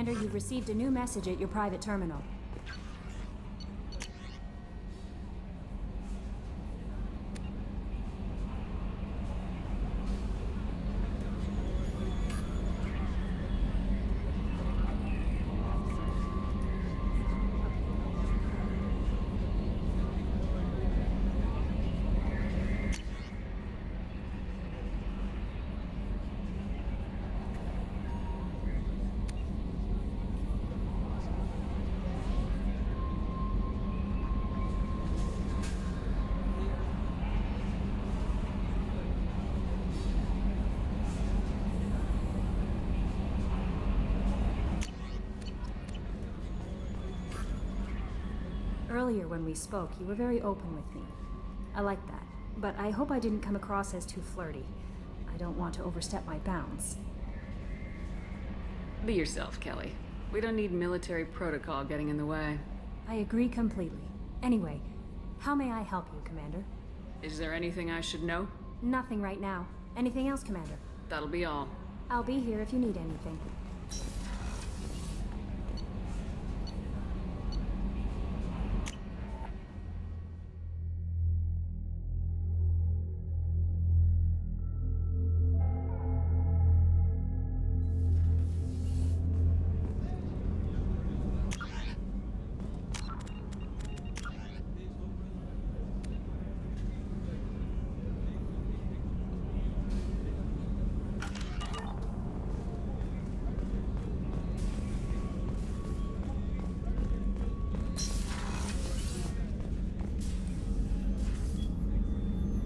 Commander, you've received a new message at your private terminal. Earlier when we spoke, you were very open with me. I like that, but I hope I didn't come across as too flirty. I don't want to overstep my bounds. Be yourself, Kelly. We don't need military protocol getting in the way. I agree completely. Anyway, how may I help you, Commander? Is there anything I should know? Nothing right now. Anything else, Commander? That'll be all. I'll be here if you need anything.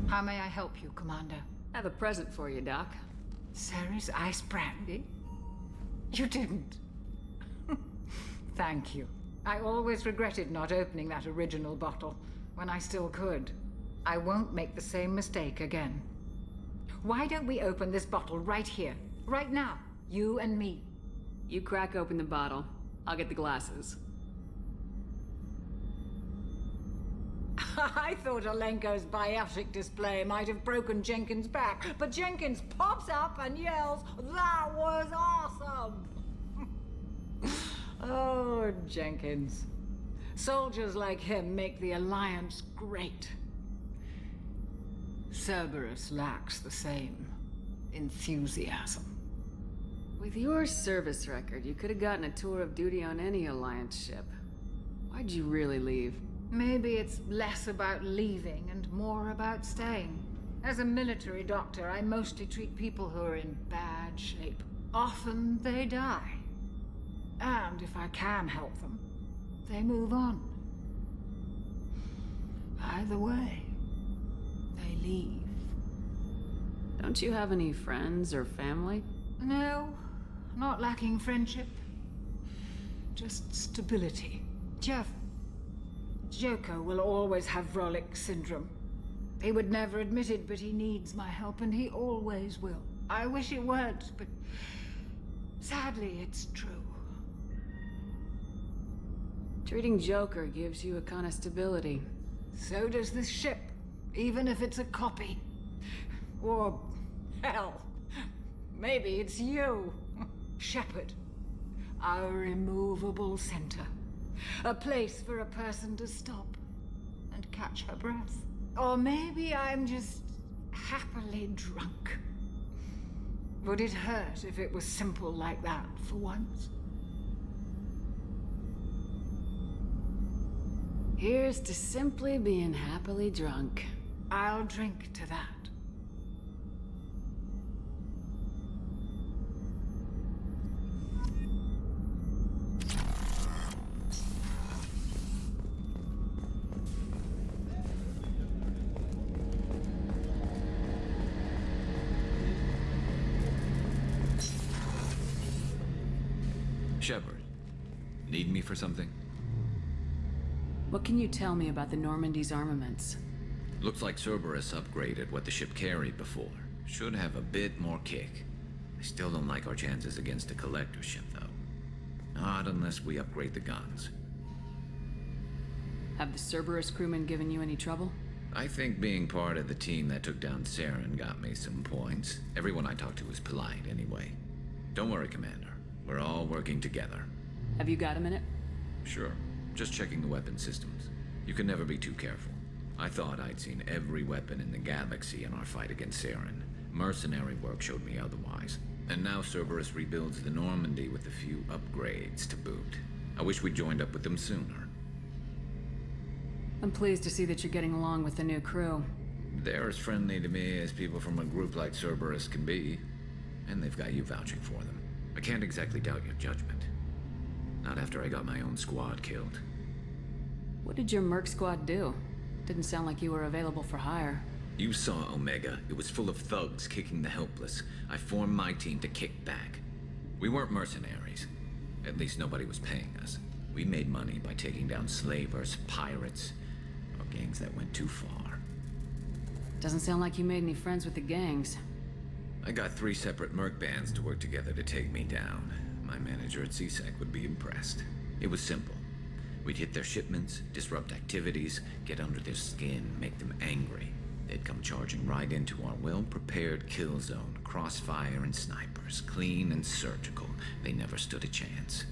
How may I help you, Commander? I have a present for you, Doc. Ceres ice brandy? You didn't. Thank you. I always regretted not opening that original bottle when I still could. I won't make the same mistake again. Why don't we open this bottle right here, right now, you and me? You crack open the bottle. I'll get the glasses. I thought Alenko's biotic display might have broken Jenkins' back, but Jenkins pops up and yells, "That was awesome!" Oh, Jenkins. Soldiers like him make the Alliance great. Cerberus lacks the same enthusiasm. With your service record, you could have gotten a tour of duty on any Alliance ship. Why'd you really leave? Maybe it's less about leaving and more about staying. As a military doctor, I mostly treat people who are in bad shape. Often they die. And if I can help them, they move on. Either way, they leave. Don't you have any friends or family? No, not lacking friendship. Just stability. Joko will always have Vrolik syndrome. He would never admit it, but he needs my help, and he always will. I wish it weren't, but sadly, it's true. Treating Joker gives you a kind of stability. So does this ship, even if it's a copy. Or, hell, maybe it's you, Shepard. Our immovable center. A place for a person to stop and catch her breath. Or maybe I'm just happily drunk. Would it hurt if it was simple like that for once? Here's to simply being happily drunk. I'll drink to that. Shepard, need me for something? What can you tell me about the Normandy's armaments? Looks like Cerberus upgraded what the ship carried before. Should have a bit more kick. I still don't like our chances against a collector ship, though. Not unless we upgrade the guns. Have the Cerberus crewmen given you any trouble? I think being part of the team that took down Saren got me some points. Everyone I talked to was polite, anyway. Don't worry, Commander. We're all working together. Have you got a minute? Sure. Just checking the weapon systems. You can never be too careful. I thought I'd seen every weapon in the galaxy in our fight against Saren. Mercenary work showed me otherwise. And now Cerberus rebuilds the Normandy with a few upgrades to boot. I wish we'd joined up with them sooner. I'm pleased to see that you're getting along with the new crew. They're as friendly to me as people from a group like Cerberus can be. And they've got you vouching for them. I can't exactly doubt your judgment. Not after I got my own squad killed. What did your merc squad do? Didn't sound like you were available for hire. You saw Omega. It was full of thugs kicking the helpless. I formed my team to kick back. We weren't mercenaries. At least nobody was paying us. We made money by taking down slavers, pirates, or gangs that went too far. Doesn't sound like you made any friends with the gangs. I got 3 separate merc bands to work together to take me down. My manager at CSEC would be impressed. It was simple. We'd hit their shipments, disrupt activities, get under their skin, make them angry. They'd come charging right into our well-prepared kill zone, crossfire and snipers, clean and surgical. They never stood a chance.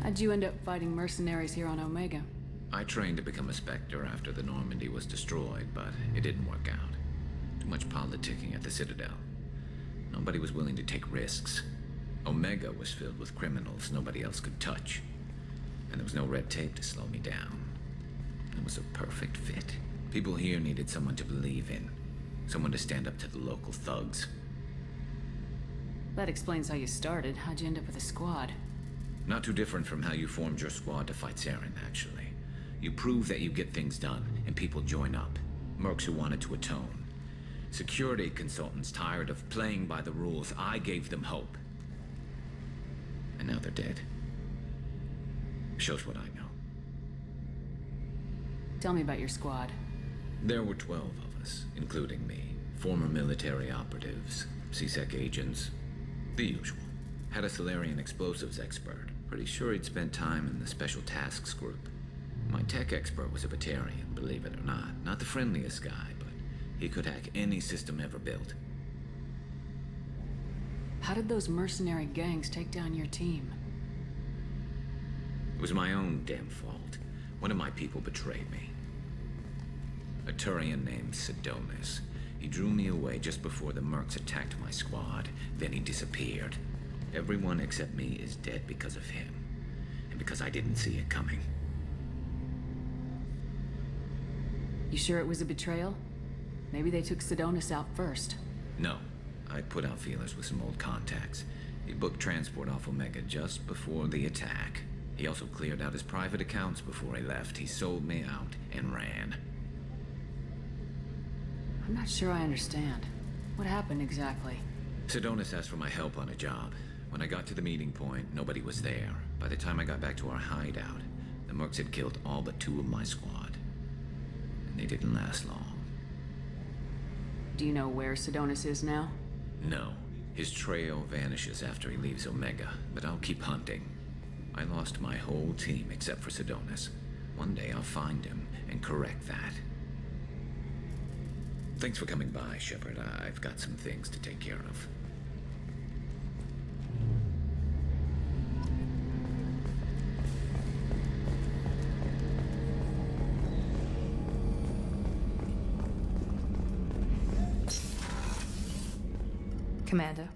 How'd you end up fighting mercenaries here on Omega? I trained to become a Spectre after the Normandy was destroyed, but it didn't work out. Too much politicking at the Citadel. Nobody was willing to take risks. Omega was filled with criminals nobody else could touch. And there was no red tape to slow me down. It was a perfect fit. People here needed someone to believe in. Someone to stand up to the local thugs. That explains how you started. How'd you end up with a squad? Not too different from how you formed your squad to fight Saren, actually. You prove that you get things done, and people join up. Mercs who wanted to atone. Security consultants tired of playing by the rules. I gave them hope. And now they're dead. Shows what I know. Tell me about your squad. There were 12 of us, including me. Former military operatives, CSEC agents, the usual. Had a Solarian explosives expert. Pretty sure he'd spent time in the Special Tasks group. My tech expert was a Batarian, believe it or not. Not the friendliest guy, but he could hack any system ever built. How did those mercenary gangs take down your team? It was my own damn fault. One of my people betrayed me. A Turian named Sidonis. He drew me away just before the mercs attacked my squad. Then he disappeared. Everyone except me is dead because of him. And because I didn't see it coming. You sure it was a betrayal? Maybe they took Sidonis out first. No. I put out feelers with some old contacts. He booked transport off Omega just before the attack. He also cleared out his private accounts before he left. He sold me out and ran. I'm not sure I understand. What happened exactly? Sidonis asked for my help on a job. When I got to the meeting point, nobody was there. By the time I got back to our hideout, the mercs had killed all but 2 of my squad. And they didn't last long. Do you know where Sidonis is now? No. His trail vanishes after he leaves Omega, but I'll keep hunting. I lost my whole team except for Sidonis. One day I'll find him and correct that. Thanks for coming by, Shepard. I've got some things to take care of. Commander,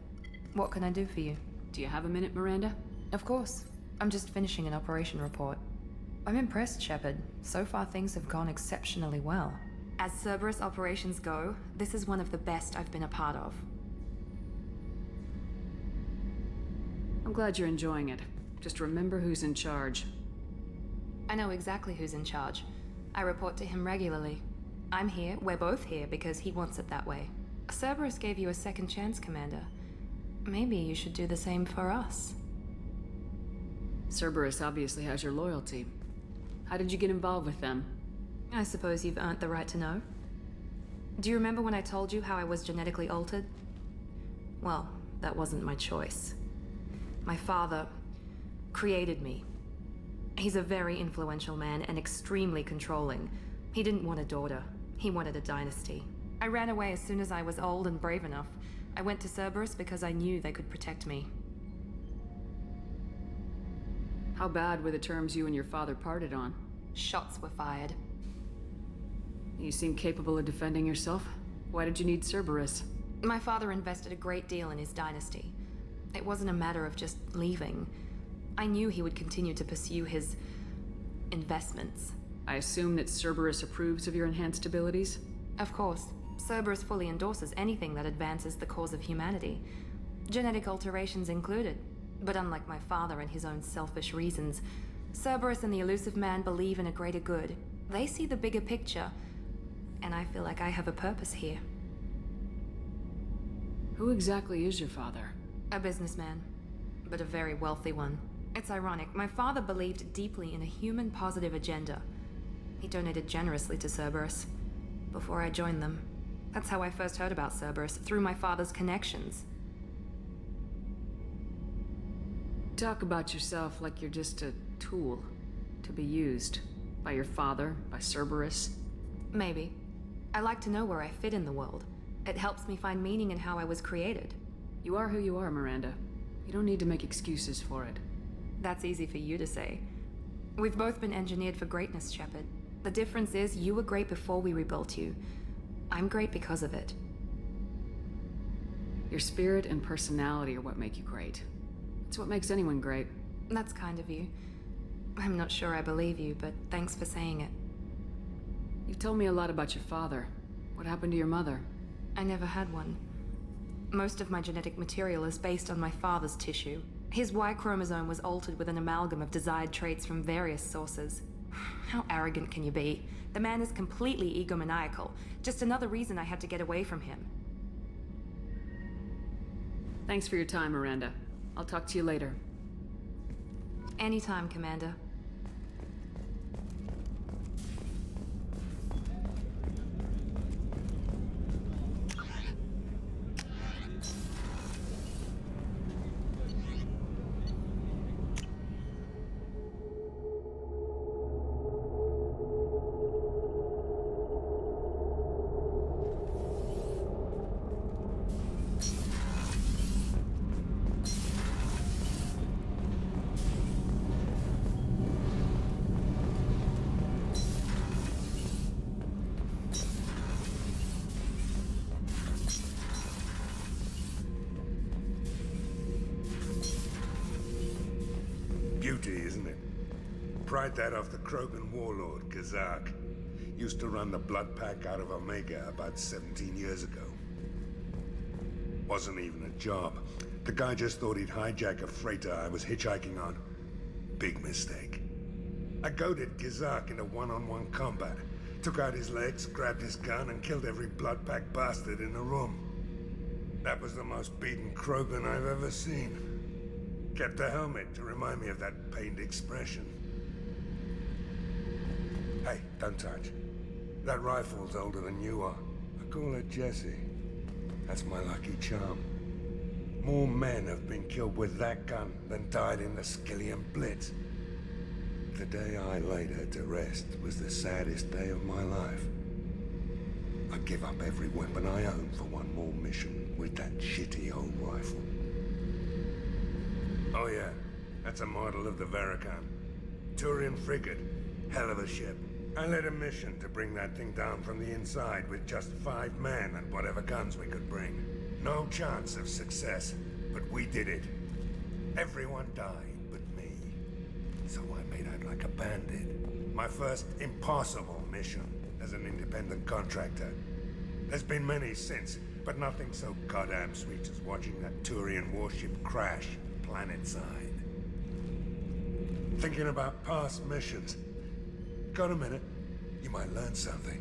what can I do for you? Do you have a minute, Miranda? Of course. I'm just finishing an operation report. I'm impressed, Shepard. So far things have gone exceptionally well. As Cerberus operations go, this is one of the best I've been a part of. I'm glad you're enjoying it. Just remember who's in charge. I know exactly who's in charge. I report to him regularly. I'm here, we're both here, because he wants it that way. Cerberus gave you a second chance, Commander. Maybe you should do the same for us. Cerberus obviously has your loyalty. How did you get involved with them? I suppose you've earned the right to know. Do you remember when I told you how I was genetically altered? Well, that wasn't my choice. My father created me. He's a very influential man and extremely controlling. He didn't want a daughter. He wanted a dynasty. I ran away as soon as I was old and brave enough. I went to Cerberus because I knew they could protect me. How bad were the terms you and your father parted on? Shots were fired. You seem capable of defending yourself. Why did you need Cerberus? My father invested a great deal in his dynasty. It wasn't a matter of just leaving. I knew he would continue to pursue his investments. I assume that Cerberus approves of your enhanced abilities? Of course, Cerberus fully endorses anything that advances the cause of humanity, genetic alterations included. But unlike my father and his own selfish reasons, Cerberus and the elusive man believe in a greater good. They see the bigger picture, and I feel like I have a purpose here. Who exactly is your father? A businessman, but a very wealthy one. It's ironic, my father believed deeply in a human-positive agenda. He donated generously to Cerberus before I joined them. That's how I first heard about Cerberus, through my father's connections. Talk about yourself like you're just a tool to be used by your father, by Cerberus. Maybe. I like to know where I fit in the world. It helps me find meaning in how I was created. You are who you are, Miranda. You don't need to make excuses for it. That's easy for you to say. We've both been engineered for greatness, Shepard. The difference is you were great before we rebuilt you. I'm great because of it. Your spirit and personality are what make you great. It's what makes anyone great. That's kind of you. I'm not sure I believe you, but thanks for saying it. You've told me a lot about your father. What happened to your mother? I never had one. Most of my genetic material is based on my father's tissue. His Y chromosome was altered with an amalgam of desired traits from various sources. How arrogant can you be? The man is completely egomaniacal. Just another reason I had to get away from him. Thanks for your time, Miranda. I'll talk to you later. Anytime, Commander. Beauty, isn't it? Pried that off the Krogan warlord, Kazak. Used to run the blood pack out of Omega about 17 years ago. Wasn't even a job. The guy just thought he'd hijack a freighter I was hitchhiking on. Big mistake. I goaded Kazak into one-on-one combat. Took out his legs, grabbed his gun, and killed every blood pack bastard in the room. That was the most beaten Krogan I've ever seen. Kept a helmet to remind me of that pained expression. Hey, don't touch. That rifle's older than you are. I call her Jessie. That's my lucky charm. More men have been killed with that gun than died in the Skillian Blitz. The day I laid her to rest was the saddest day of my life. I'd give up every weapon I own for one more mission with that shitty old rifle. Oh yeah, that's a model of the Verican. Turian frigate. Hell of a ship. I led a mission to bring that thing down from the inside with just 5 men and whatever guns we could bring. No chance of success, but we did it. Everyone died but me. So I made out like a bandit. My first impossible mission as an independent contractor. There's been many since, but nothing so goddamn sweet as watching that Turian warship crash planet-side. Thinking about past missions. Got a minute? You might learn something.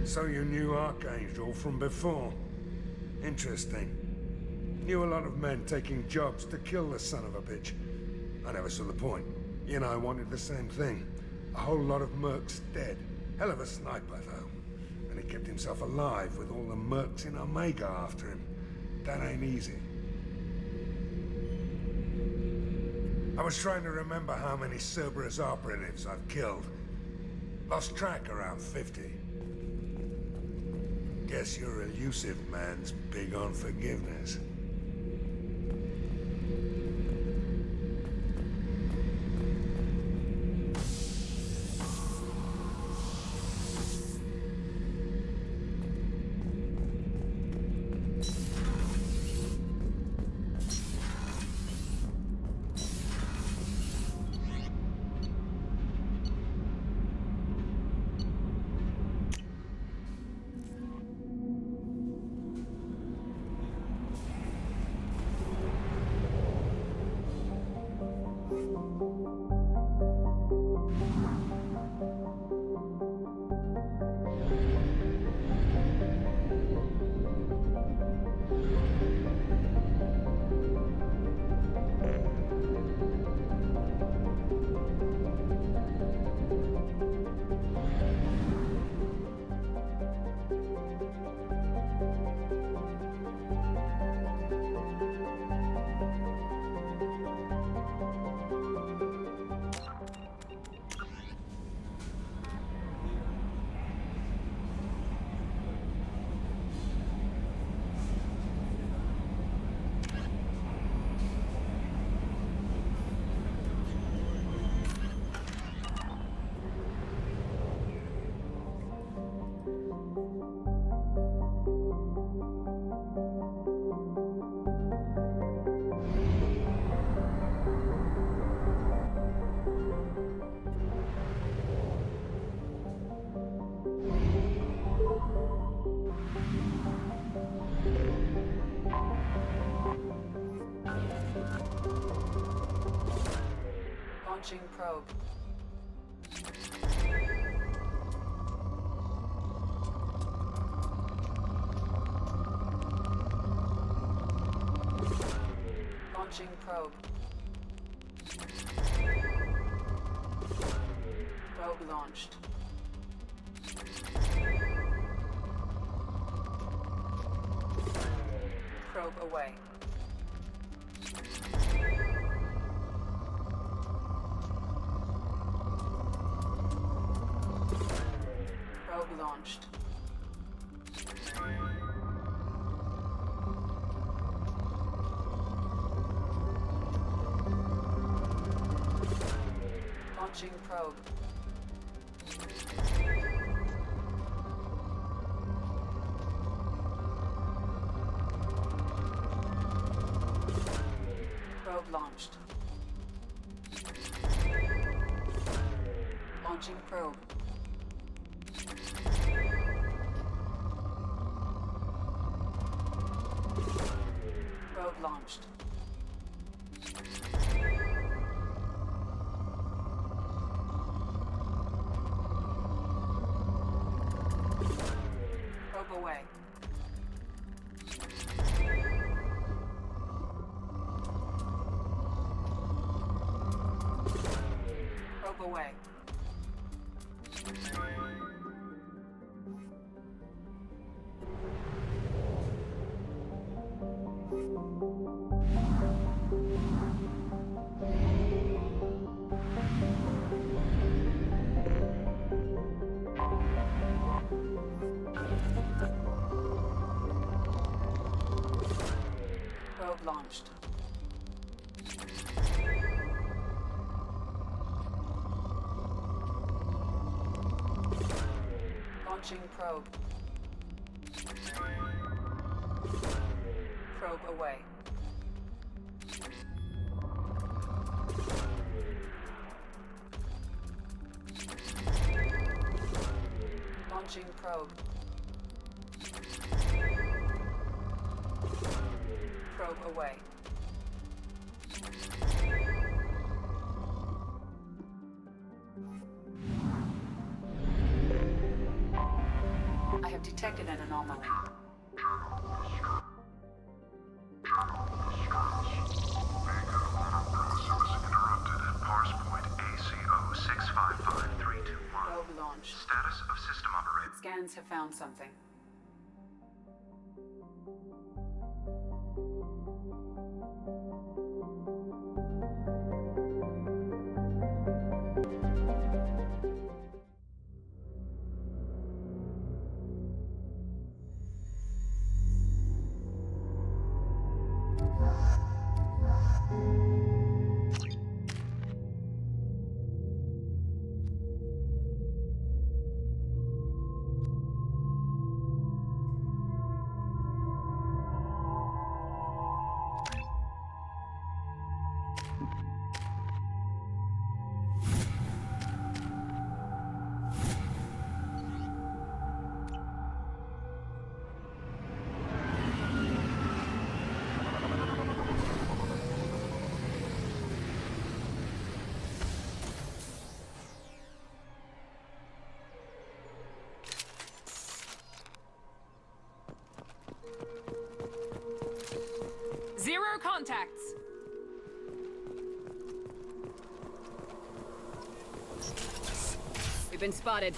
So you knew Archangel from before? Interesting. Knew a lot of men taking jobs to kill the son of a bitch. I never saw the point. You and I wanted the same thing. A whole lot of mercs dead. Hell of a sniper, though. And he kept himself alive with all the mercs in Omega after him. That ain't easy. I was trying to remember how many Cerberus operatives I've killed. Lost track around 50. Guess your elusive man's big on forgiveness. Launching probe. Launching probe. Probe launched. Probe away. Probe launched. Launching probe. Probe launched. Launching probe. Probe launched. Probe away. Probe away. Probe launched. Launching probe. Probe away. Launching probe. Probe away. I have detected an anomaly. Probe launched. Status of system operator. Scans have found something. contacts! We've been spotted.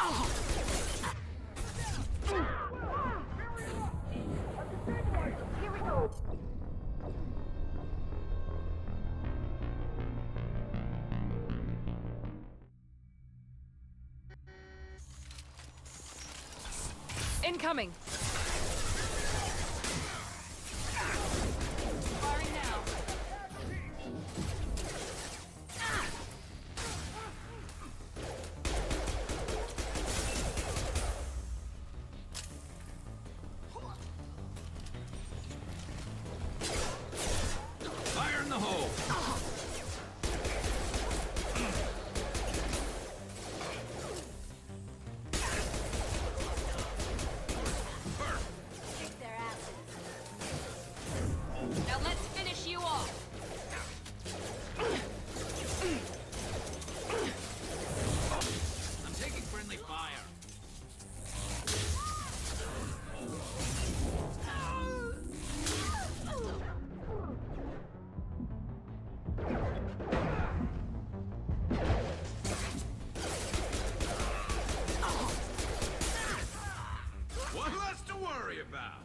Incoming! Firing now. Fire in the hole! Now let's finish you off! I'm taking friendly fire. One less to worry about.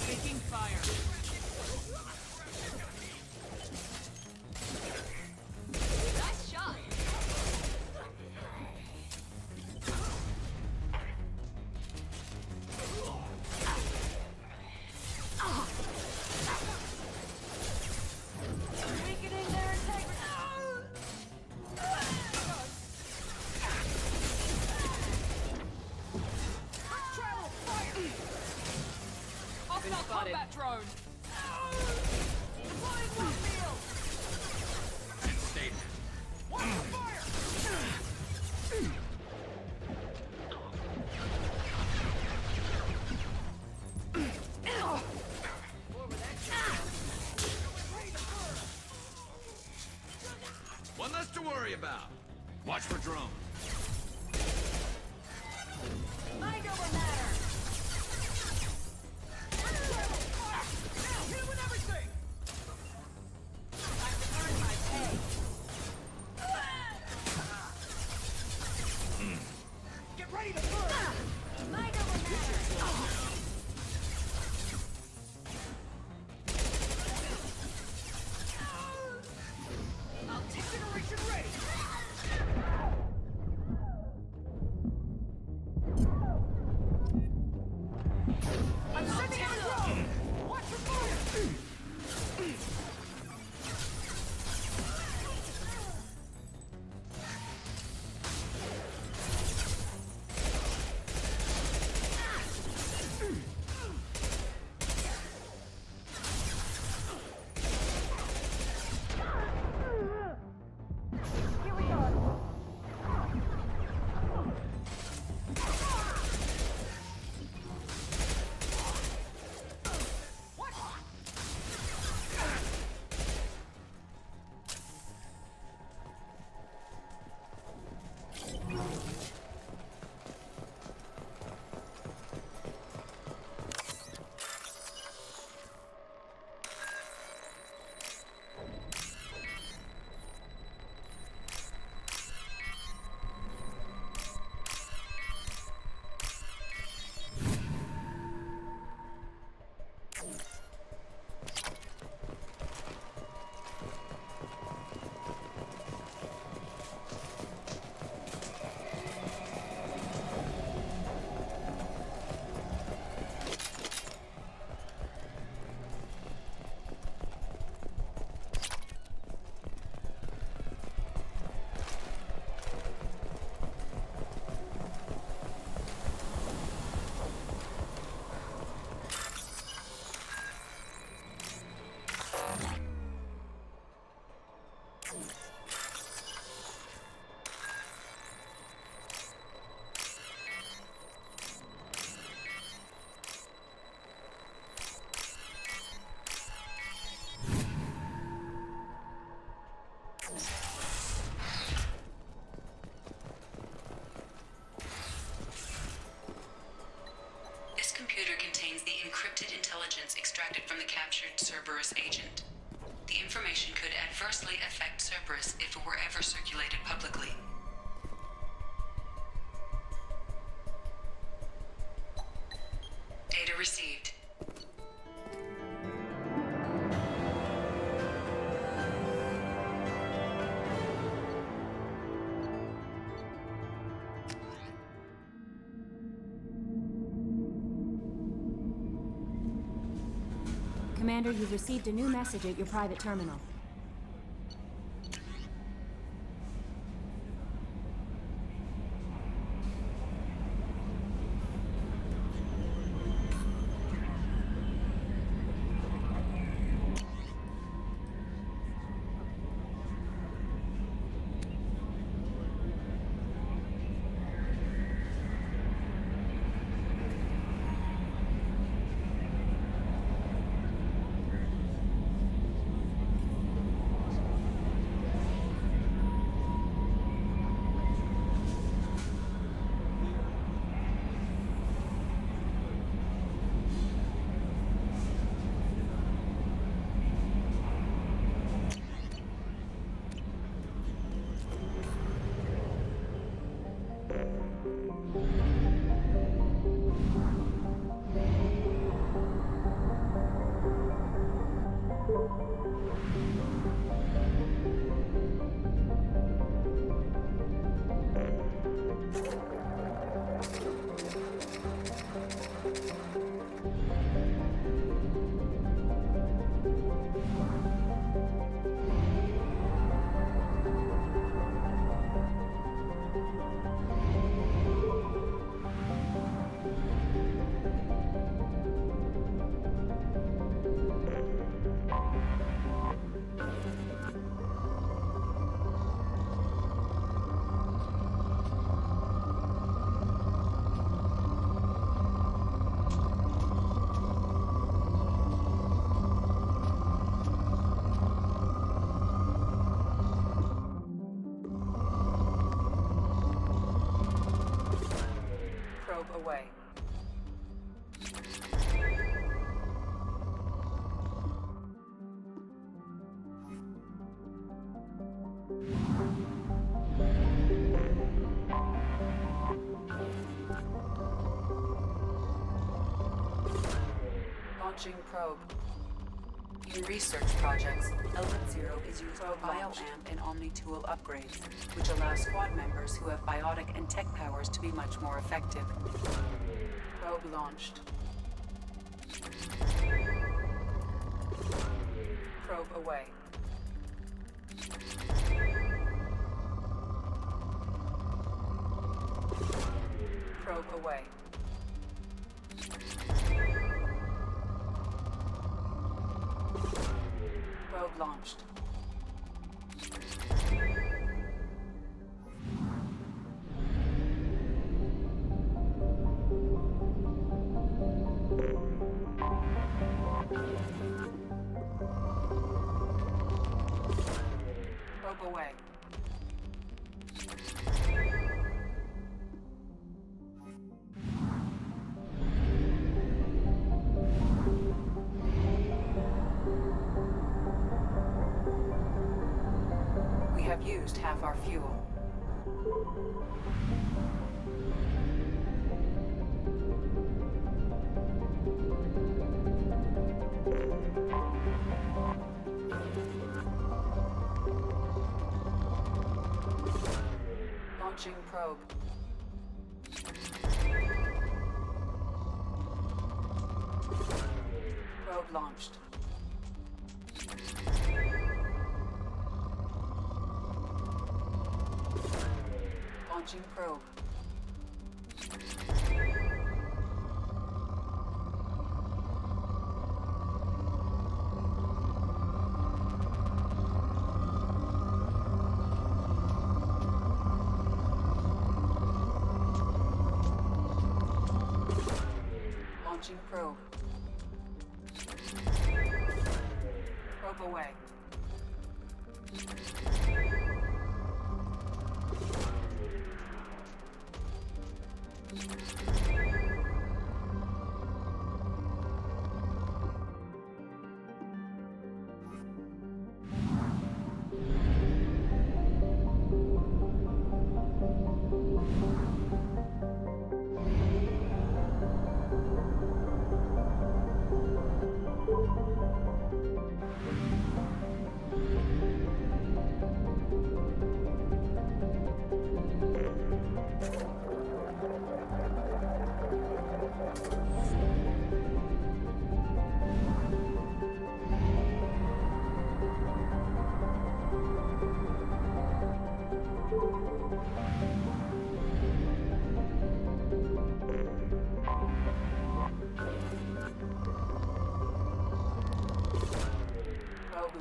Taking fire. Nice shot! Weakening their integrity. Travel fire! Hostile combat drone! Deploying warfield! And stay. Watch the fire! One less to worry about. Watch for drones. Mind over matter! Now, hit him with everything! Time to earn my pay. Get ready to burn! Mind over matter! I'll take generation ready! I'm sending out a drone! Watch for fire! Here we go! limited intelligence extracted from the captured Cerberus agent. The information could adversely affect Cerberus if it were ever circulated publicly. Data received. Commander, you've received a new message at your private terminal. Away. Launching probe. In research projects, Element Zero is used for bioamp and omni-tool upgrades, which allow squad members who have biotic and tech powers to be much more effective. Probe launched. Probe away. Probe away. Probe launched. Probe away. We have used half our fuel. Launching probe. Probe launched. Launching probe. Launching probe. Probe away.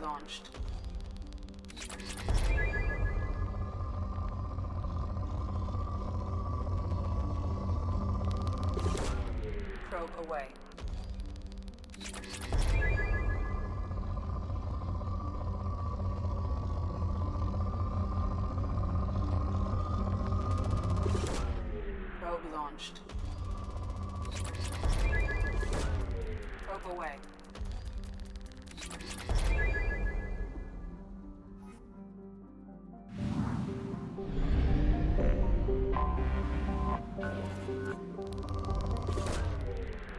launched. Probe away. Probe launched. Probe away.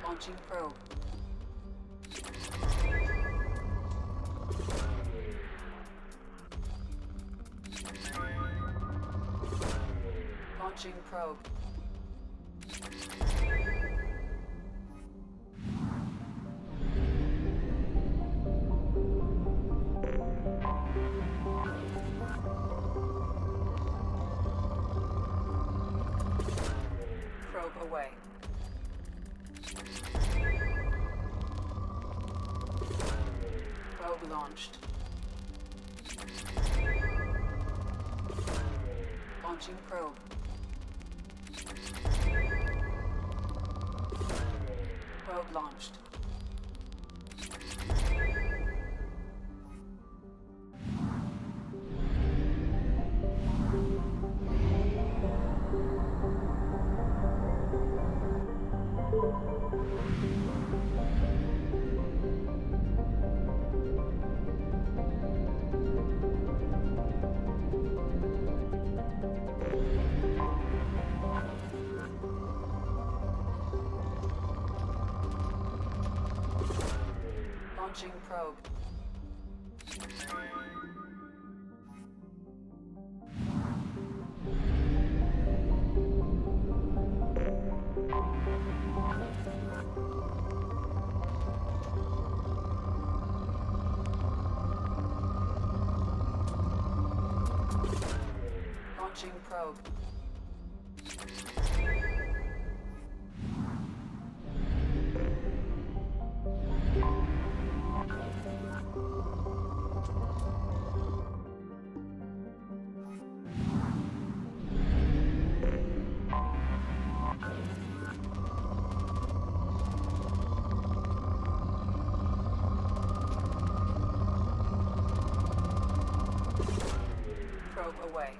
Launching probe. Launching probe. Probe away. Probe launched. Launching probe. Probe launched. Launching probe. Launching probe. Probe away.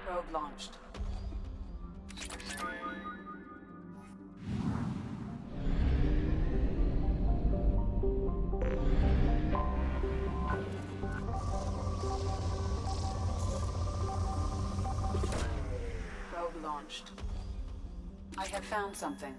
Probe launched. Probe launched. I have found something.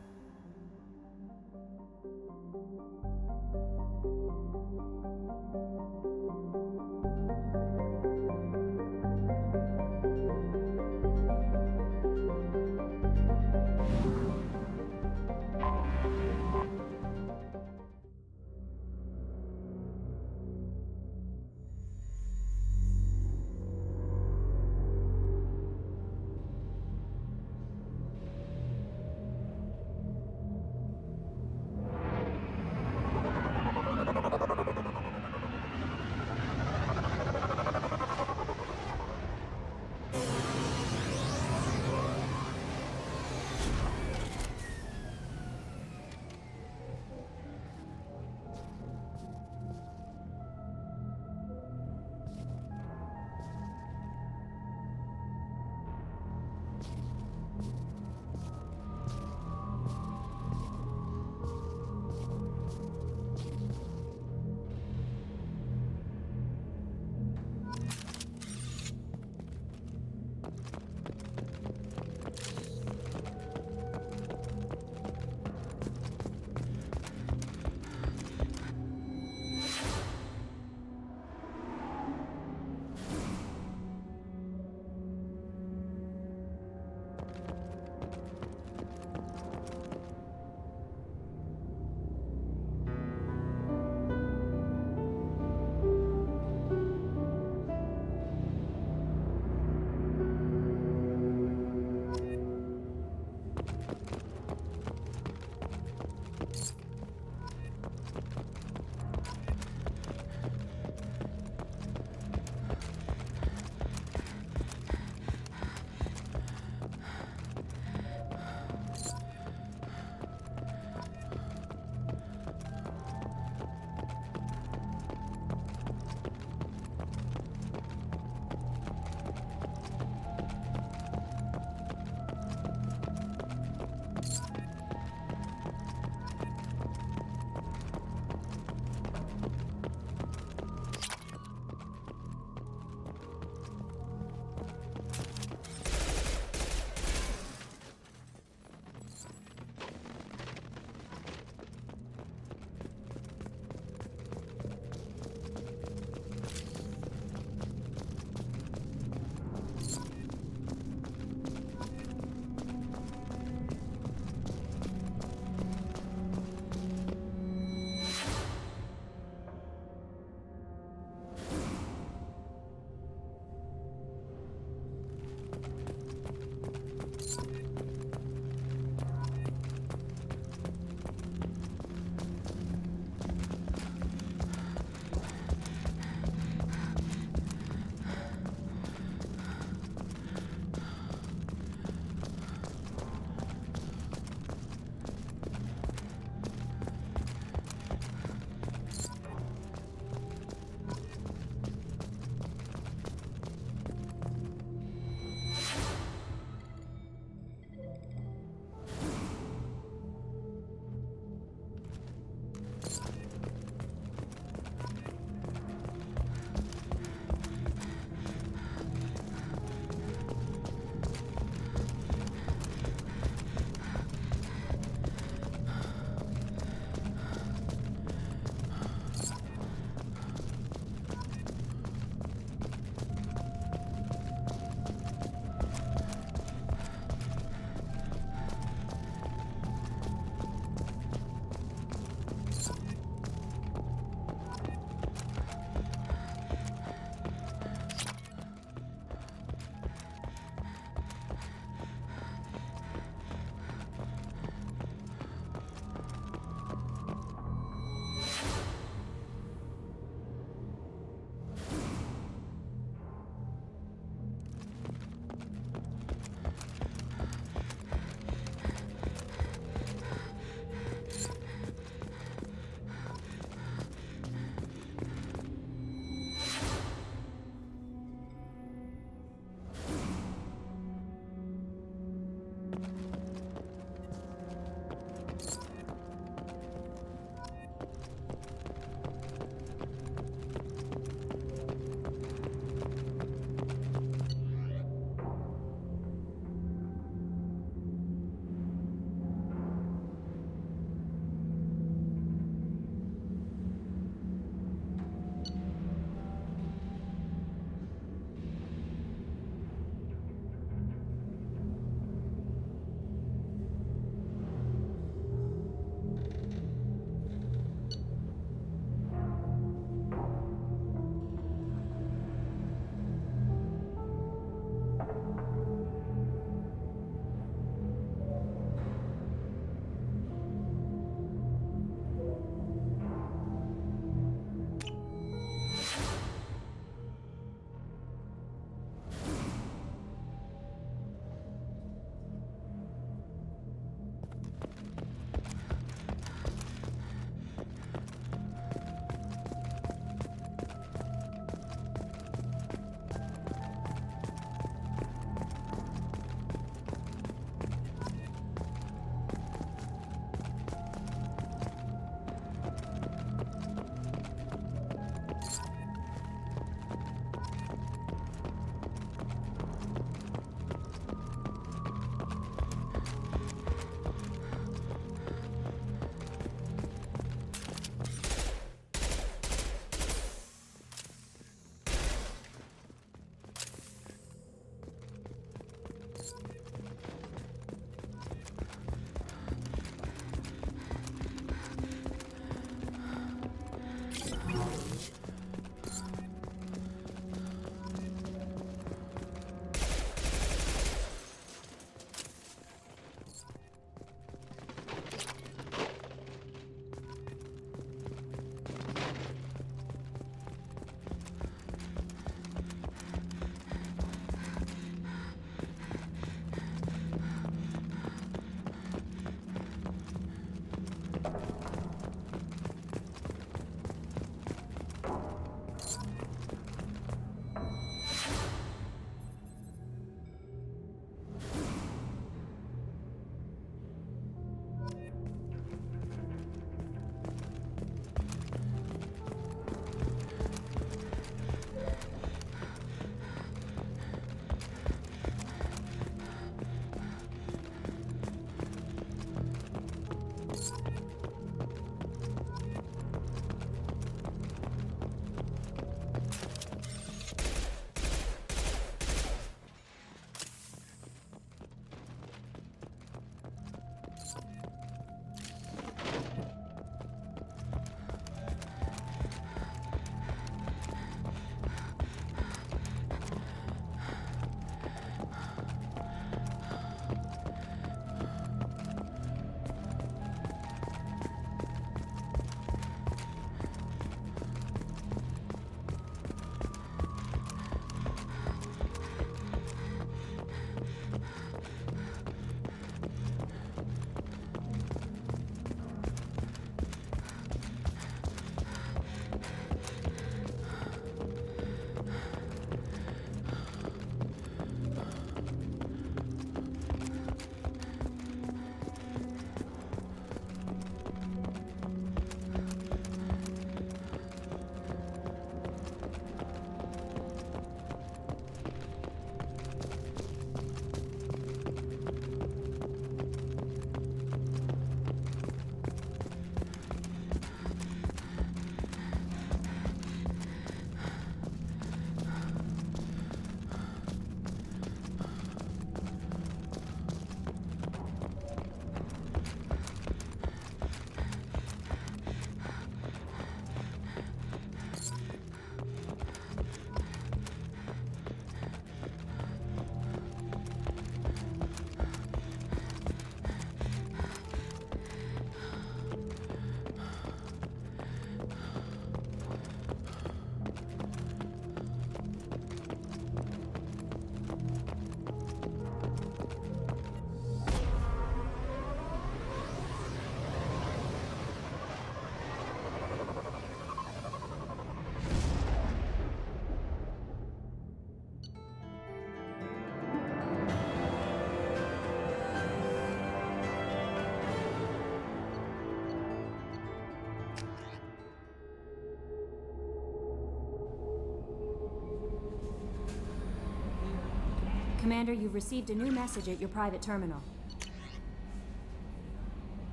Commander, you've received a new message at your private terminal.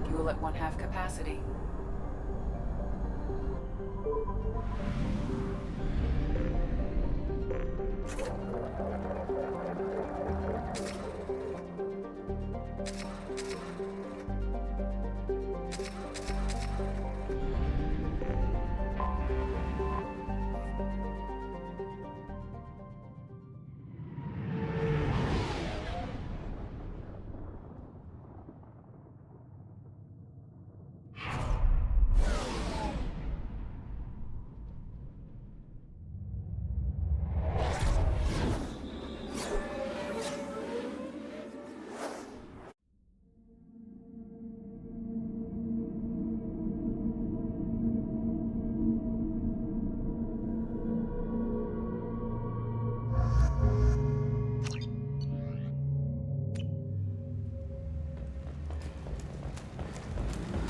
Fuel at 1/2 capacity.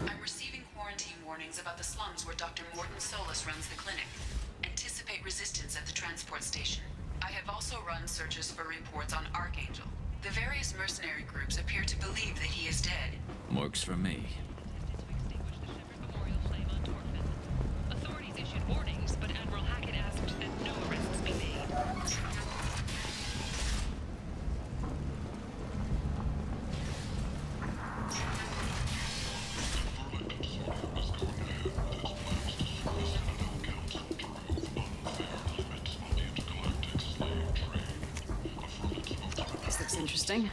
I'm receiving quarantine warnings about the slums where Dr. Morton Solus runs the clinic. Anticipate resistance at the transport station. I have also run searches for reports on Archangel. The various mercenary groups appear to believe that he is dead. Works for me. Authorities issued warnings, but Admiral Hackett asked that no arrests be made. This looks interesting.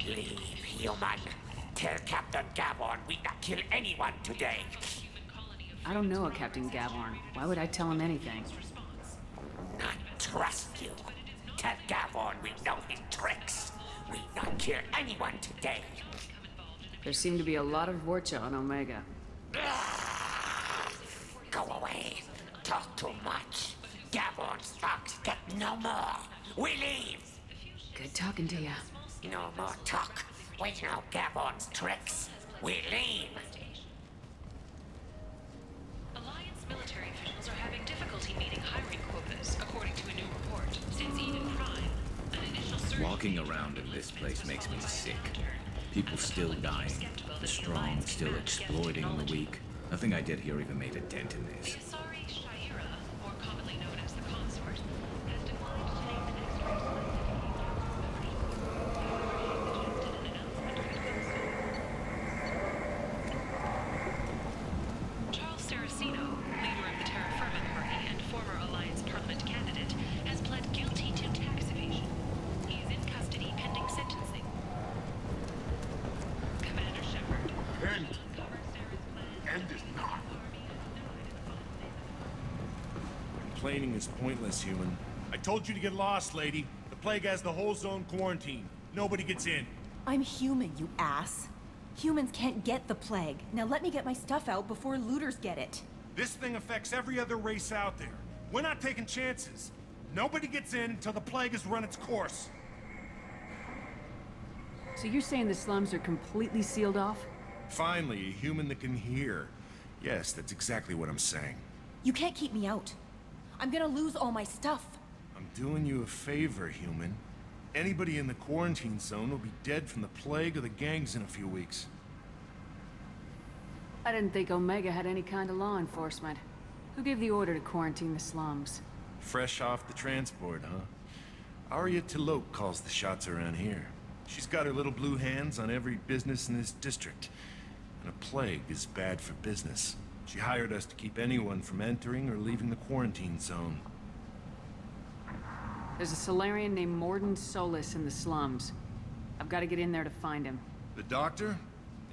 Leave, human. Tell Captain Gavon we not kill anyone today. I don't know a Captain Gavorn. Why would I tell him anything? Not trust you. Tell Gavon we know his tricks. We not kill anyone today. There seem to be a lot of Vorcha on Omega. Go away. Talk too much. Gavon's thugs get no more. We leave. Good talking to you. No more talk. We know Gavon's tricks. We leave. Alliance military officials are having difficulty meeting hiring quotas, according to a new report. Since Eden Prime, an initial surge... Walking around in this place makes me sick. People still dying. The strong still exploiting the weak. Nothing I did here even made a dent in this. The Asari Shaira, more commonly known as the Consort, has declined to name the next representative. Charles Saraceno, leader of the Terra Firma Party and former Alliance Parliament candidate, has pled guilty to tax evasion. He is in custody pending sentencing. Commander Shepard. End. End is not. Complaining is pointless, human. I told you to get lost, lady. The plague has the whole zone quarantined. Nobody gets in. I'm human, you ass. Humans can't get the plague. Now let me get my stuff out before looters get it. This thing affects every other race out there. We're not taking chances. Nobody gets in until the plague has run its course. So you're saying the slums are completely sealed off? Finally, a human that can hear. Yes, that's exactly what I'm saying. You can't keep me out. I'm gonna lose all my stuff. I'm doing you a favor, human. Anybody in the quarantine zone will be dead from the plague or the gangs in a few weeks. I didn't think Omega had any kind of law enforcement. Who gave the order to quarantine the slums? Fresh off the transport, huh? Arya Tilok calls the shots around here. She's got her little blue hands on every business in this district. And a plague is bad for business. She hired us to keep anyone from entering or leaving the quarantine zone. There's a Solarian named Morton Solus in the slums. I've got to get in there to find him. The doctor?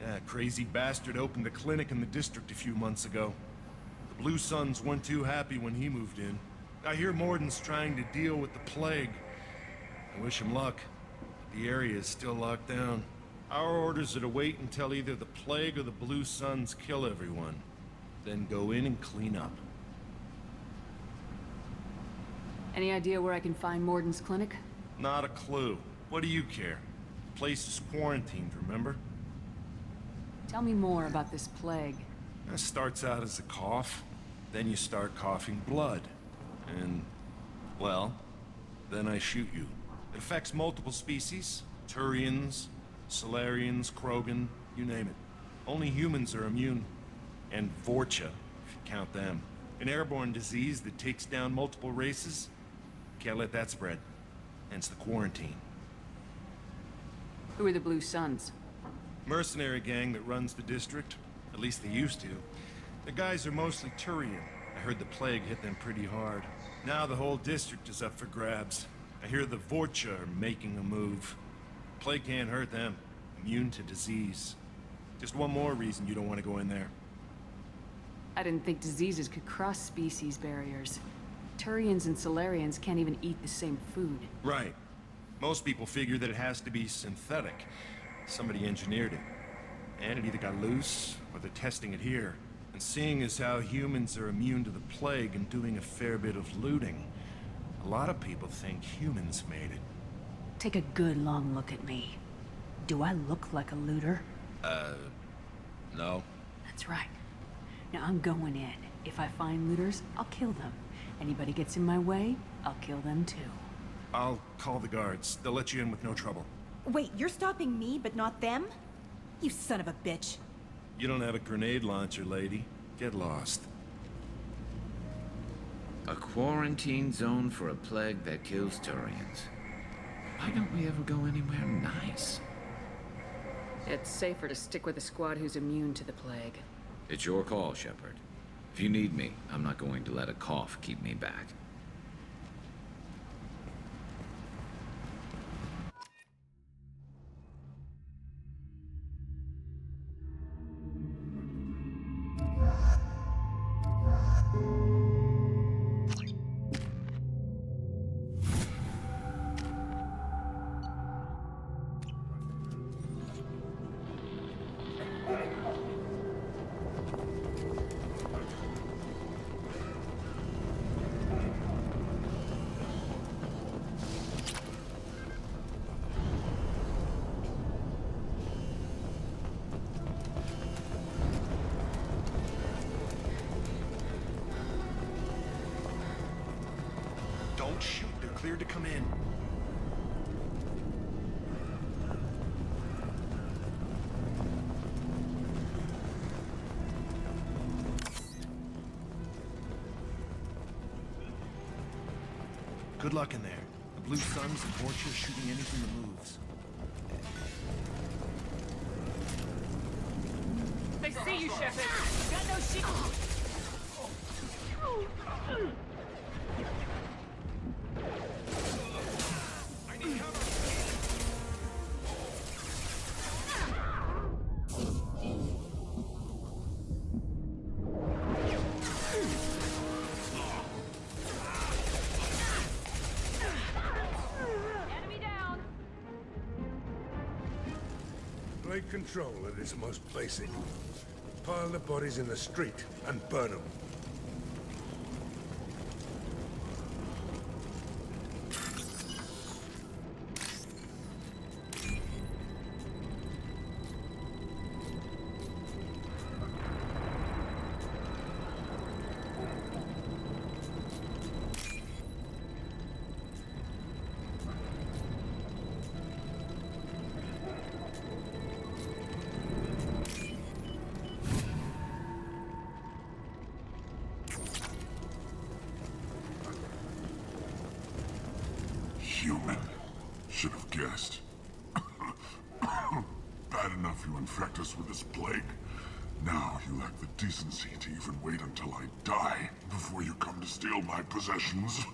Yeah, crazy bastard opened a clinic in the district a few months ago. The Blue Suns weren't too happy when he moved in. I hear Morden's trying to deal with the plague. I wish him luck. The area is still locked down. Our orders are to wait until either the plague or the Blue Suns kill everyone. Then go in and clean up. Any idea where I can find Morden's clinic? Not a clue. What do you care? The place is quarantined, remember? Tell me more about this plague. It starts out as a cough, then you start coughing blood. And, well, then I shoot you. It affects multiple species. Turians, Solarians, Krogan, you name it. Only humans are immune. And Vorcha, if you count them. An airborne disease that takes down multiple races. Can't let that spread. Hence the quarantine. Who are the Blue Suns? Mercenary gang that runs the district. At least they used to. The guys are mostly Turian. I heard the plague hit them pretty hard. Now the whole district is up for grabs. I hear the Vorcha are making a move. Plague can't hurt them. Immune to disease. Just one more reason you don't want to go in there. I didn't think diseases could cross species barriers. Turians and Solarians can't even eat the same food. Right. Most people figure that it has to be synthetic. Somebody engineered it. And it either got loose, or they're testing it here. And seeing as how humans are immune to the plague and doing a fair bit of looting, a lot of people think humans made it. Take a good long look at me. Do I look like a looter? No. That's right. Now I'm going in. If I find looters, I'll kill them. Anybody gets in my way, I'll kill them too. I'll call the guards. They'll let you in with no trouble. Wait, you're stopping me, but not them? You son of a bitch. You don't have a grenade launcher, lady. Get lost. A quarantine zone for a plague that kills Turians. Why don't we ever go anywhere nice? It's safer to stick with a squad who's immune to the plague. It's your call, Shepard. If you need me, I'm not going to let a cough keep me back. Don't shoot. They're cleared to come in. Good luck in there. The Blue Suns and Vorcha are shooting anything that moves. They see you, Shepard. Got no shit. Take control at its most basic. Pile the bodies in the street and burn them. Human. Should have guessed. Bad enough you infect us with this plague. Now you lack the decency to even wait until I die before you come to steal my possessions.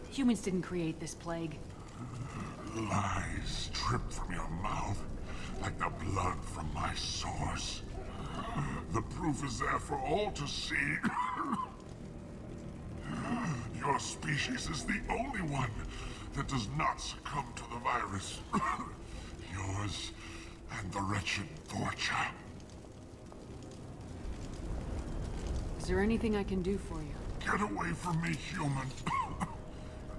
Humans didn't create this plague. Lies drip from your mouth like the blood from my sores. The proof is there for all to see. Your species is the only one that does not succumb to the virus. Yours and the wretched Vorcha. Is there anything I can do for you? Get away from me, human.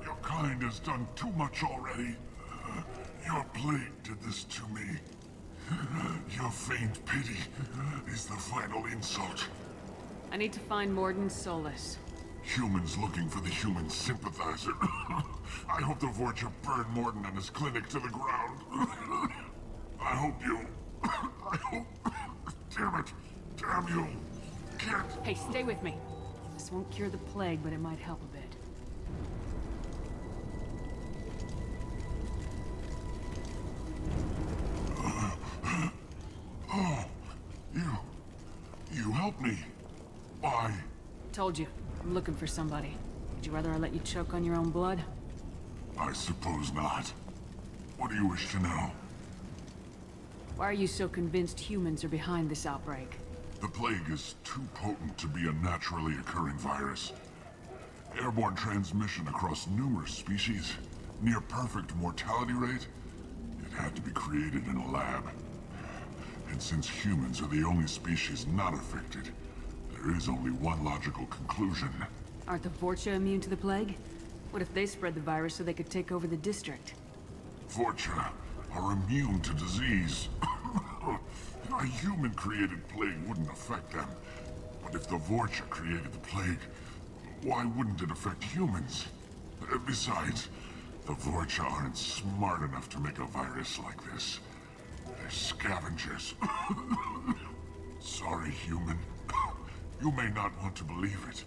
Your kind has done too much already. Your plague did this to me. Your faint pity is the final insult. I need to find Morden Solus. Humans looking for the human sympathizer. I hope the Vorcha burned Morden and his clinic to the ground. I hope you... I hope... Damn it. Damn you. Can't... Hey, stay with me. This won't cure the plague, but it might help a bit. Oh, you helped me. Why? Told you, I'm looking for somebody. Would you rather I let you choke on your own blood? I suppose not. What do you wish to know? Why are you so convinced humans are behind this outbreak? The plague is too potent to be a naturally occurring virus. Airborne transmission across numerous species, near perfect mortality rate. It had to be created in a lab. And since humans are the only species not affected, there is only one logical conclusion. Aren't the Vorcha immune to the plague? What if they spread the virus so they could take over the district? Vorcha are immune to disease. A human-created plague wouldn't affect them. But if the Vorcha created the plague, why wouldn't it affect humans? Besides, the Vorcha aren't smart enough to make a virus like this. They're scavengers. Sorry, human. You may not want to believe it,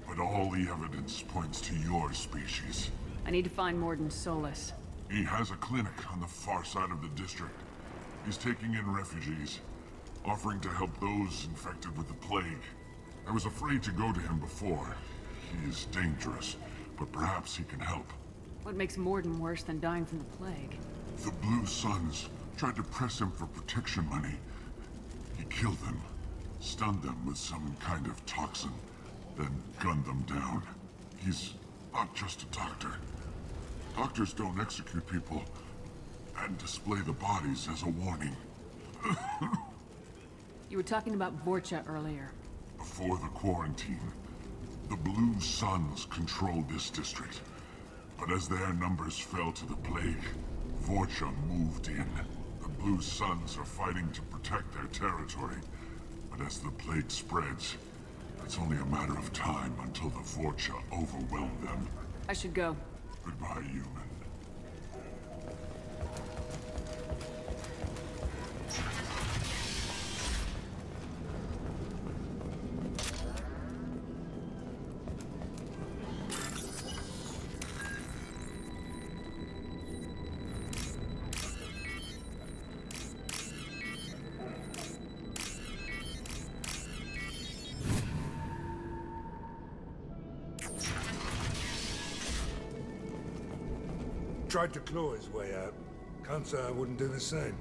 but all the evidence points to your species. I need to find Morden Solus. He has a clinic on the far side of the district. He's taking in refugees, offering to help those infected with the plague. I was afraid to go to him before. He is dangerous, but perhaps he can help. What makes Morden worse than dying from the plague? The Blue Suns tried to press him for protection money. He killed them, stunned them with some kind of toxin, then gunned them down. He's not just a doctor. Doctors don't execute people and display the bodies as a warning. You were talking about Vorcha earlier. Before the quarantine, the Blue Suns controlled this district. But as their numbers fell to the plague, Vorcha moved in. The Blue Suns are fighting to protect their territory. But as the plague spreads, it's only a matter of time until the Vorcha overwhelm them. I should go. Goodbye, human. Tried to claw his way out. Can't say I wouldn't do the same.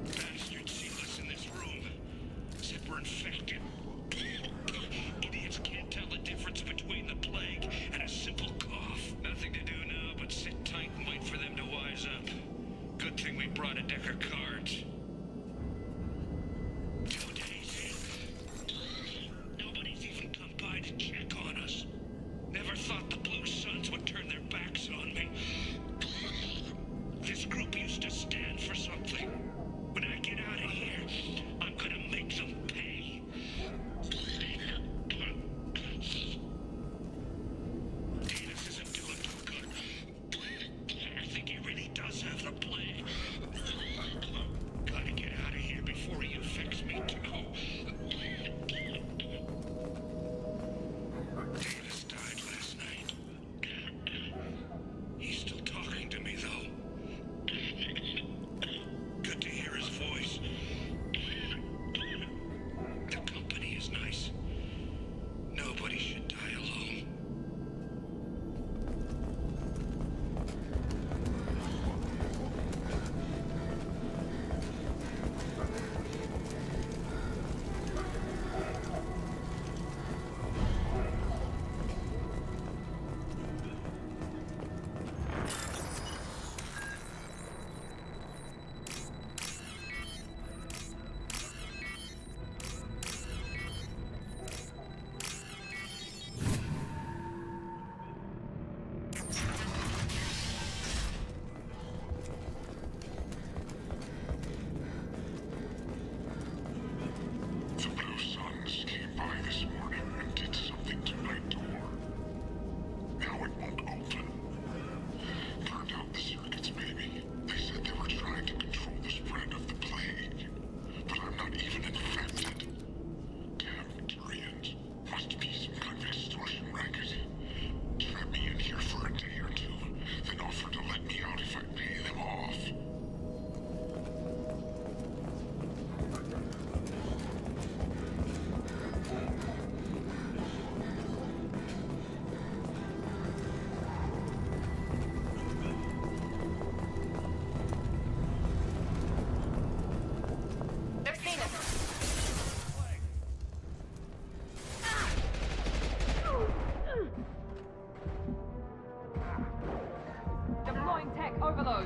Bastards see us in this room. Said we're infected. Idiots can't tell the difference between the plague and a simple cough. Nothing to do now but sit tight and wait for them to wise up. Good thing we brought a deck of cards. 2 days in. Nobody's even come by to check on us. Never thought the Blue Suns would turn their backs on me.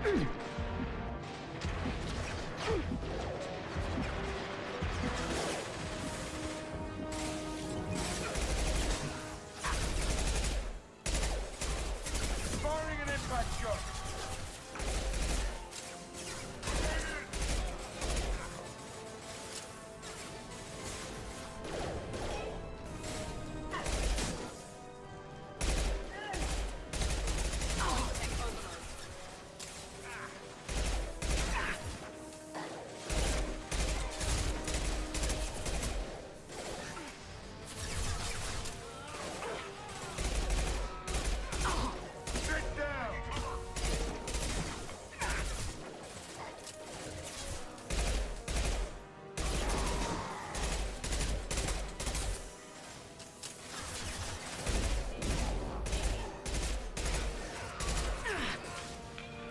Firing an impact shot.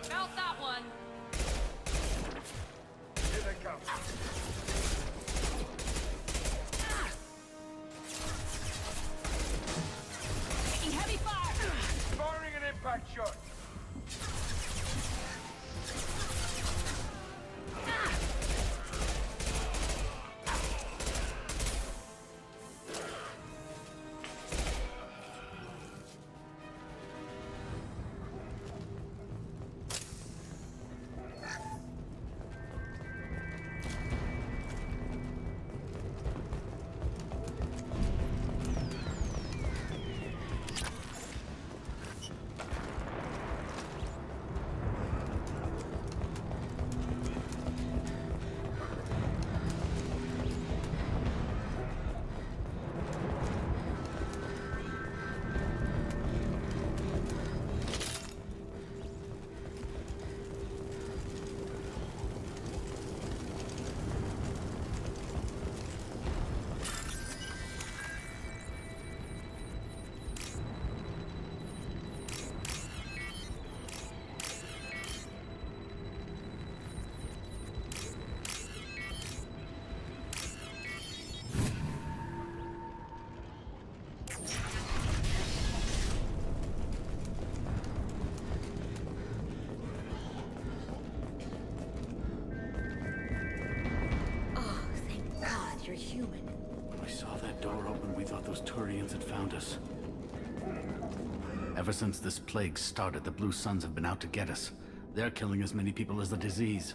Felt that one. Here they come. Taking heavy fire. Firing an impact shot. You're human. When we saw that door open, we thought those Turians had found us. Ever since this plague started, the Blue Suns have been out to get us. They're killing as many people as the disease.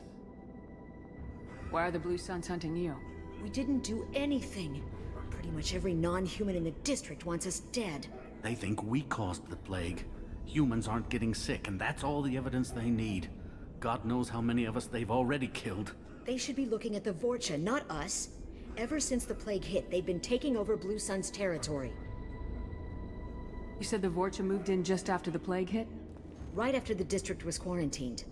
Why are the Blue Suns hunting you? We didn't do anything. Pretty much every non-human in the district wants us dead. They think we caused the plague. Humans aren't getting sick, and that's all the evidence they need. God knows how many of us they've already killed. They should be looking at the Vorcha, not us. Ever since the plague hit, they've been taking over Blue Sun's territory. You said the Vorcha moved in just after the plague hit? Right after the district was quarantined.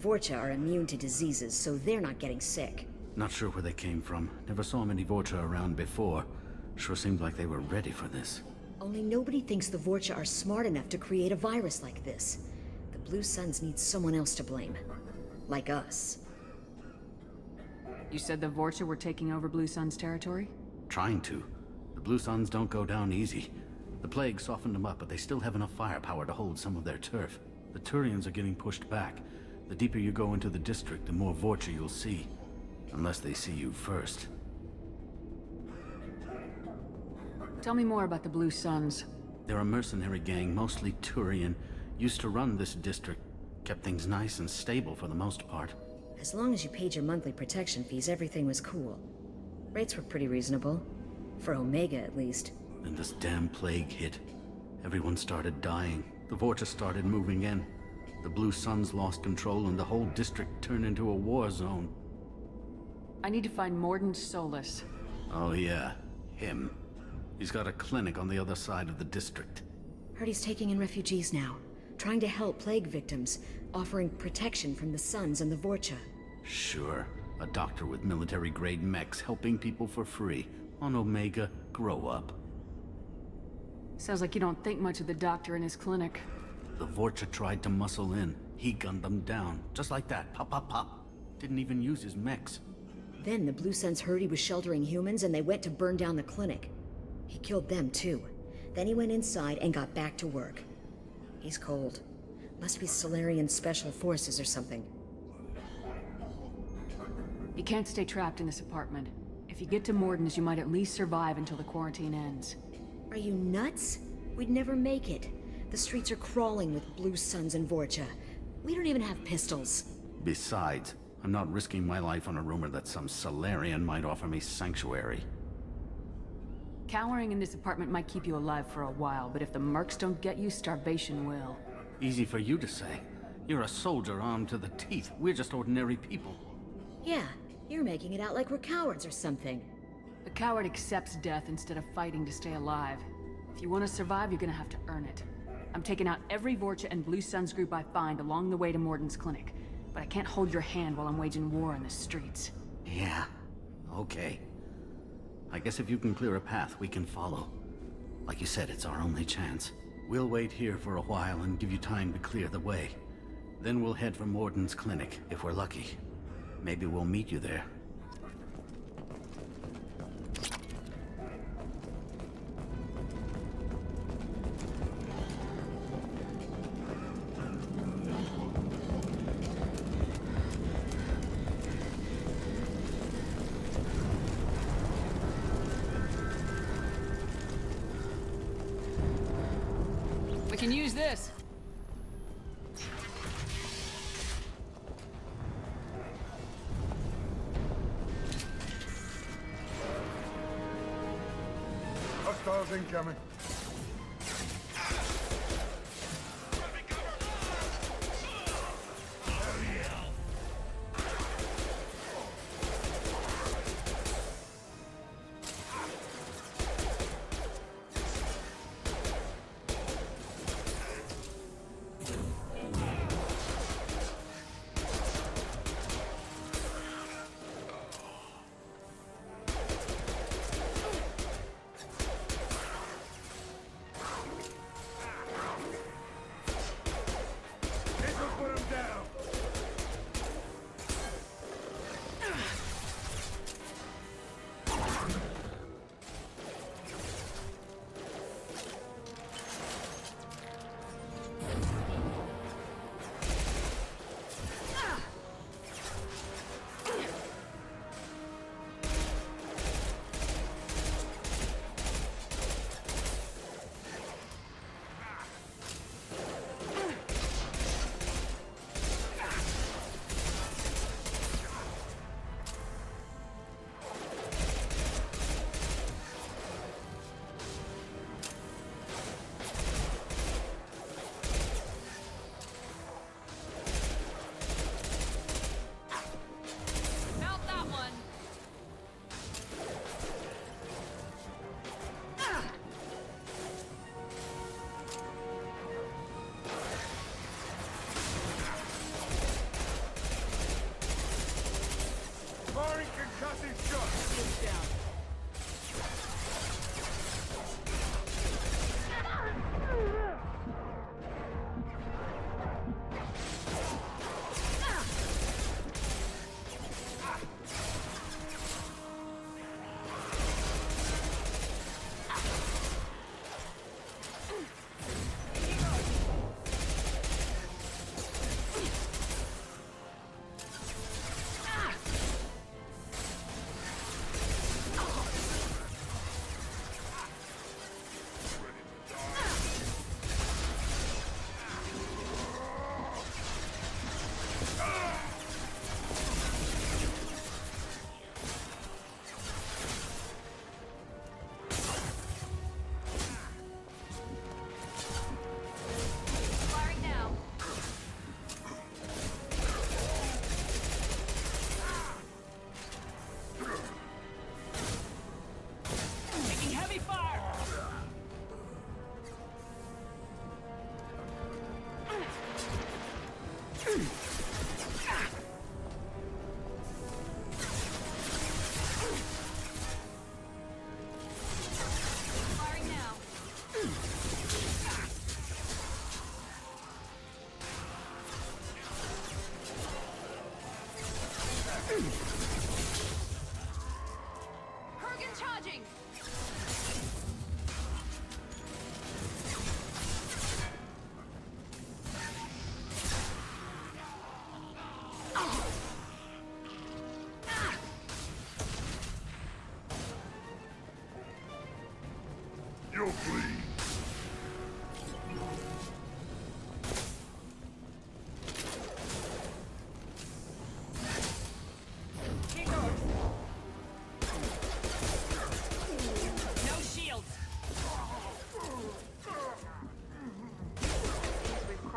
Vorcha are immune to diseases, so they're not getting sick. Not sure where they came from. Never saw many Vorcha around before. Sure seemed like they were ready for this. Only nobody thinks the Vorcha are smart enough to create a virus like this. The Blue Suns need someone else to blame. Like us. You said the Vorcha were taking over Blue Sun's territory? Trying to. The Blue Suns don't go down easy. The plague softened them up, but they still have enough firepower to hold some of their turf. The Turians are getting pushed back. The deeper you go into the district, the more Vorcha you'll see. Unless they see you first. Tell me more about the Blue Suns. They're a mercenary gang, mostly Turian. Used to run this district. Kept things nice and stable for the most part. As long as you paid your monthly protection fees, everything was cool. Rates were pretty reasonable. For Omega, at least. Then this damn plague hit. Everyone started dying. The Vorcha started moving in. The Blue Suns lost control and the whole district turned into a war zone. I need to find Morden Solus. Oh yeah, him. He's got a clinic on the other side of the district. Heard he's taking in refugees now. Trying to help plague victims. Offering protection from the Suns and the Vorcha. Sure. A doctor with military-grade mechs helping people for free. On Omega, grow up. Sounds like you don't think much of the doctor and his clinic. The Vorcha tried to muscle in. He gunned them down. Just like that. Pop, pop, pop. Didn't even use his mechs. Then the Blue Suns heard he was sheltering humans and they went to burn down the clinic. He killed them too. Then he went inside and got back to work. He's cold. Must be Solarian Special Forces or something. You can't stay trapped in this apartment. If you get to Morden's, you might at least survive until the quarantine ends. Are you nuts? We'd never make it. The streets are crawling with Blue Suns and Vorcha. We don't even have pistols. Besides, I'm not risking my life on a rumor that some Solarian might offer me sanctuary. Cowering in this apartment might keep you alive for a while, but if the mercs don't get you, starvation will. Easy for you to say. You're a soldier armed to the teeth. We're just ordinary people. Yeah, you're making it out like we're cowards or something. A coward accepts death instead of fighting to stay alive. If you want to survive, you're gonna have to earn it. I'm taking out every Vorcha and Blue Suns group I find along the way to Morden's clinic, but I can't hold your hand while I'm waging war in the streets. Yeah, okay. I guess if you can clear a path, we can follow. Like you said, it's our only chance. We'll wait here for a while and give you time to clear the way. Then we'll head for Morden's clinic, if we're lucky. Maybe we'll meet you there. We can use this. Hostiles incoming.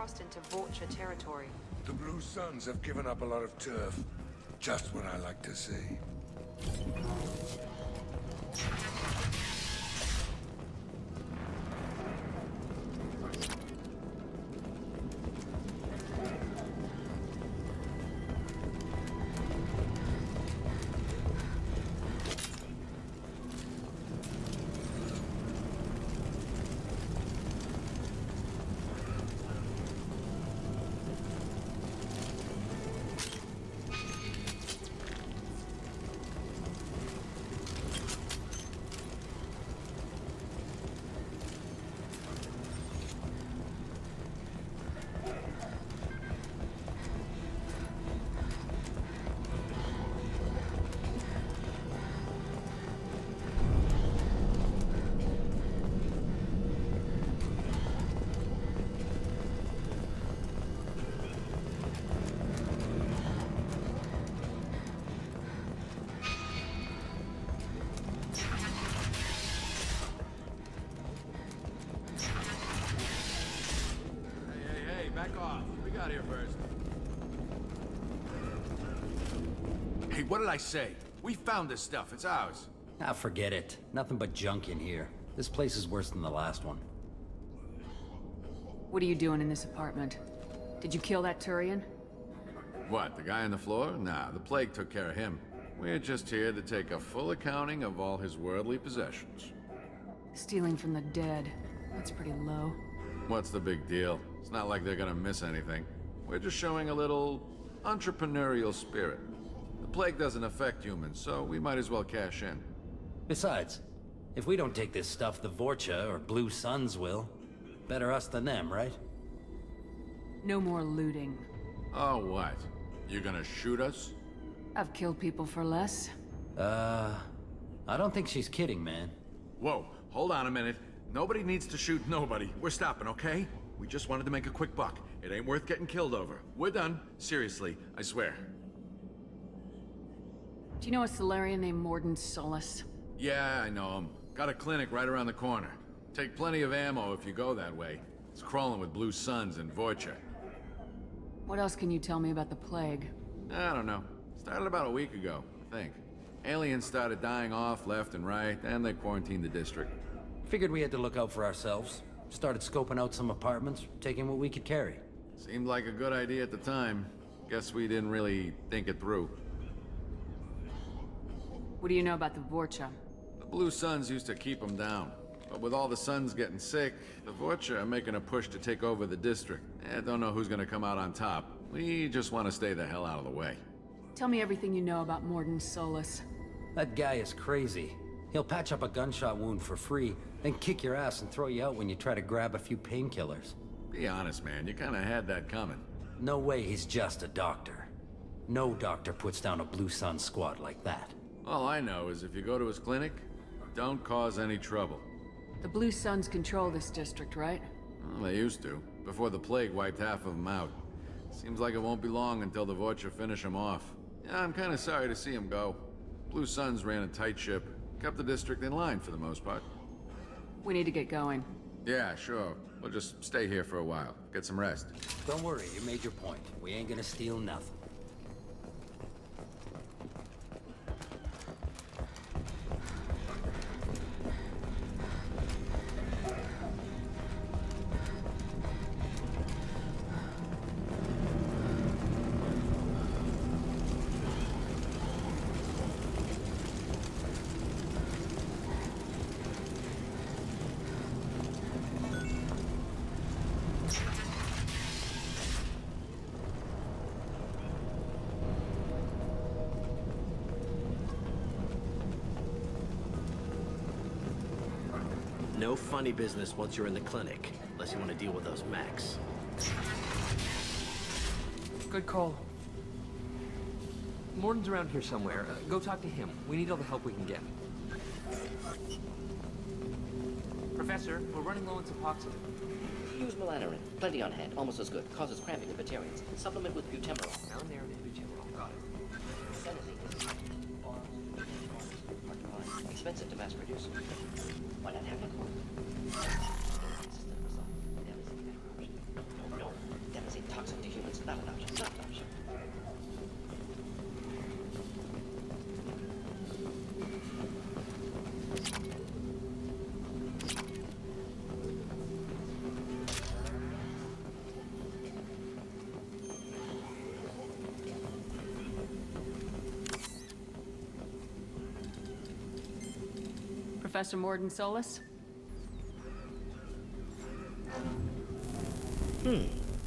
crossed into Vulture territory. The Blue Suns have given up a lot of turf. Just what I like to see. Hey, what did I say? We found this stuff. It's ours. Ah, forget it. Nothing but junk in here. This place is worse than the last one. What are you doing in this apartment? Did you kill that Turian? What, the guy on the floor? Nah, the plague took care of him. We're just here to take a full accounting of all his worldly possessions. Stealing from the dead. That's pretty low. What's the big deal? It's not like they're gonna miss anything. We're just showing a little entrepreneurial spirit. The plague doesn't affect humans, so we might as well cash in. Besides, if we don't take this stuff, the Vorcha or Blue Suns will. Better us than them, right? No more looting. Oh, what? You gonna shoot us? I've killed people for less. I don't think she's kidding, man. Whoa, hold on a minute. Nobody needs to shoot nobody. We're stopping, okay? We just wanted to make a quick buck. It ain't worth getting killed over. We're done. Seriously, I swear. Do you know a Solarian named Morden Solus? Yeah, I know him. Got a clinic right around the corner. Take plenty of ammo if you go that way. It's crawling with Blue Suns and Vorcha. What else can you tell me about the plague? I don't know. Started about a week ago, I think. Aliens started dying off left and right, and they quarantined the district. Figured we had to look out for ourselves. Started scoping out some apartments, taking what we could carry. Seemed like a good idea at the time. Guess we didn't really think it through. What do you know about the Vorcha? The Blue Suns used to keep them down. But with all the Suns getting sick, the Vorcha are making a push to take over the district. Don't know who's gonna come out on top. We just want to stay the hell out of the way. Tell me everything you know about Morden Solus. That guy is crazy. He'll patch up a gunshot wound for free, then kick your ass and throw you out when you try to grab a few painkillers. Be honest, man. You kinda had that coming. No way he's just a doctor. No doctor puts down a Blue Sun squad like that. All I know is if you go to his clinic, don't cause any trouble. The Blue Suns control this district, right? Well, they used to, before the plague wiped half of them out. Seems like it won't be long until the Vorcha finish him off. Yeah, I'm kinda sorry to see him go. Blue Suns ran a tight ship, kept the district in line for the most part. We need to get going. Yeah, sure. We'll just stay here for a while, get some rest. Don't worry, you made your point. We ain't gonna steal nothing. No funny business once you're in the clinic, unless you want to deal with those mechs. Good call. Morden's around here somewhere. Go talk to him. We need all the help we can get. Professor, we're running low on Suboxone. Use melanorin. Plenty on hand. Almost as good. Causes cramping in vegetarians. Supplement with butemurol. Melanorin and butemurol. Got it. Expensive to mass produce. Why not have a Professor Morden Solis?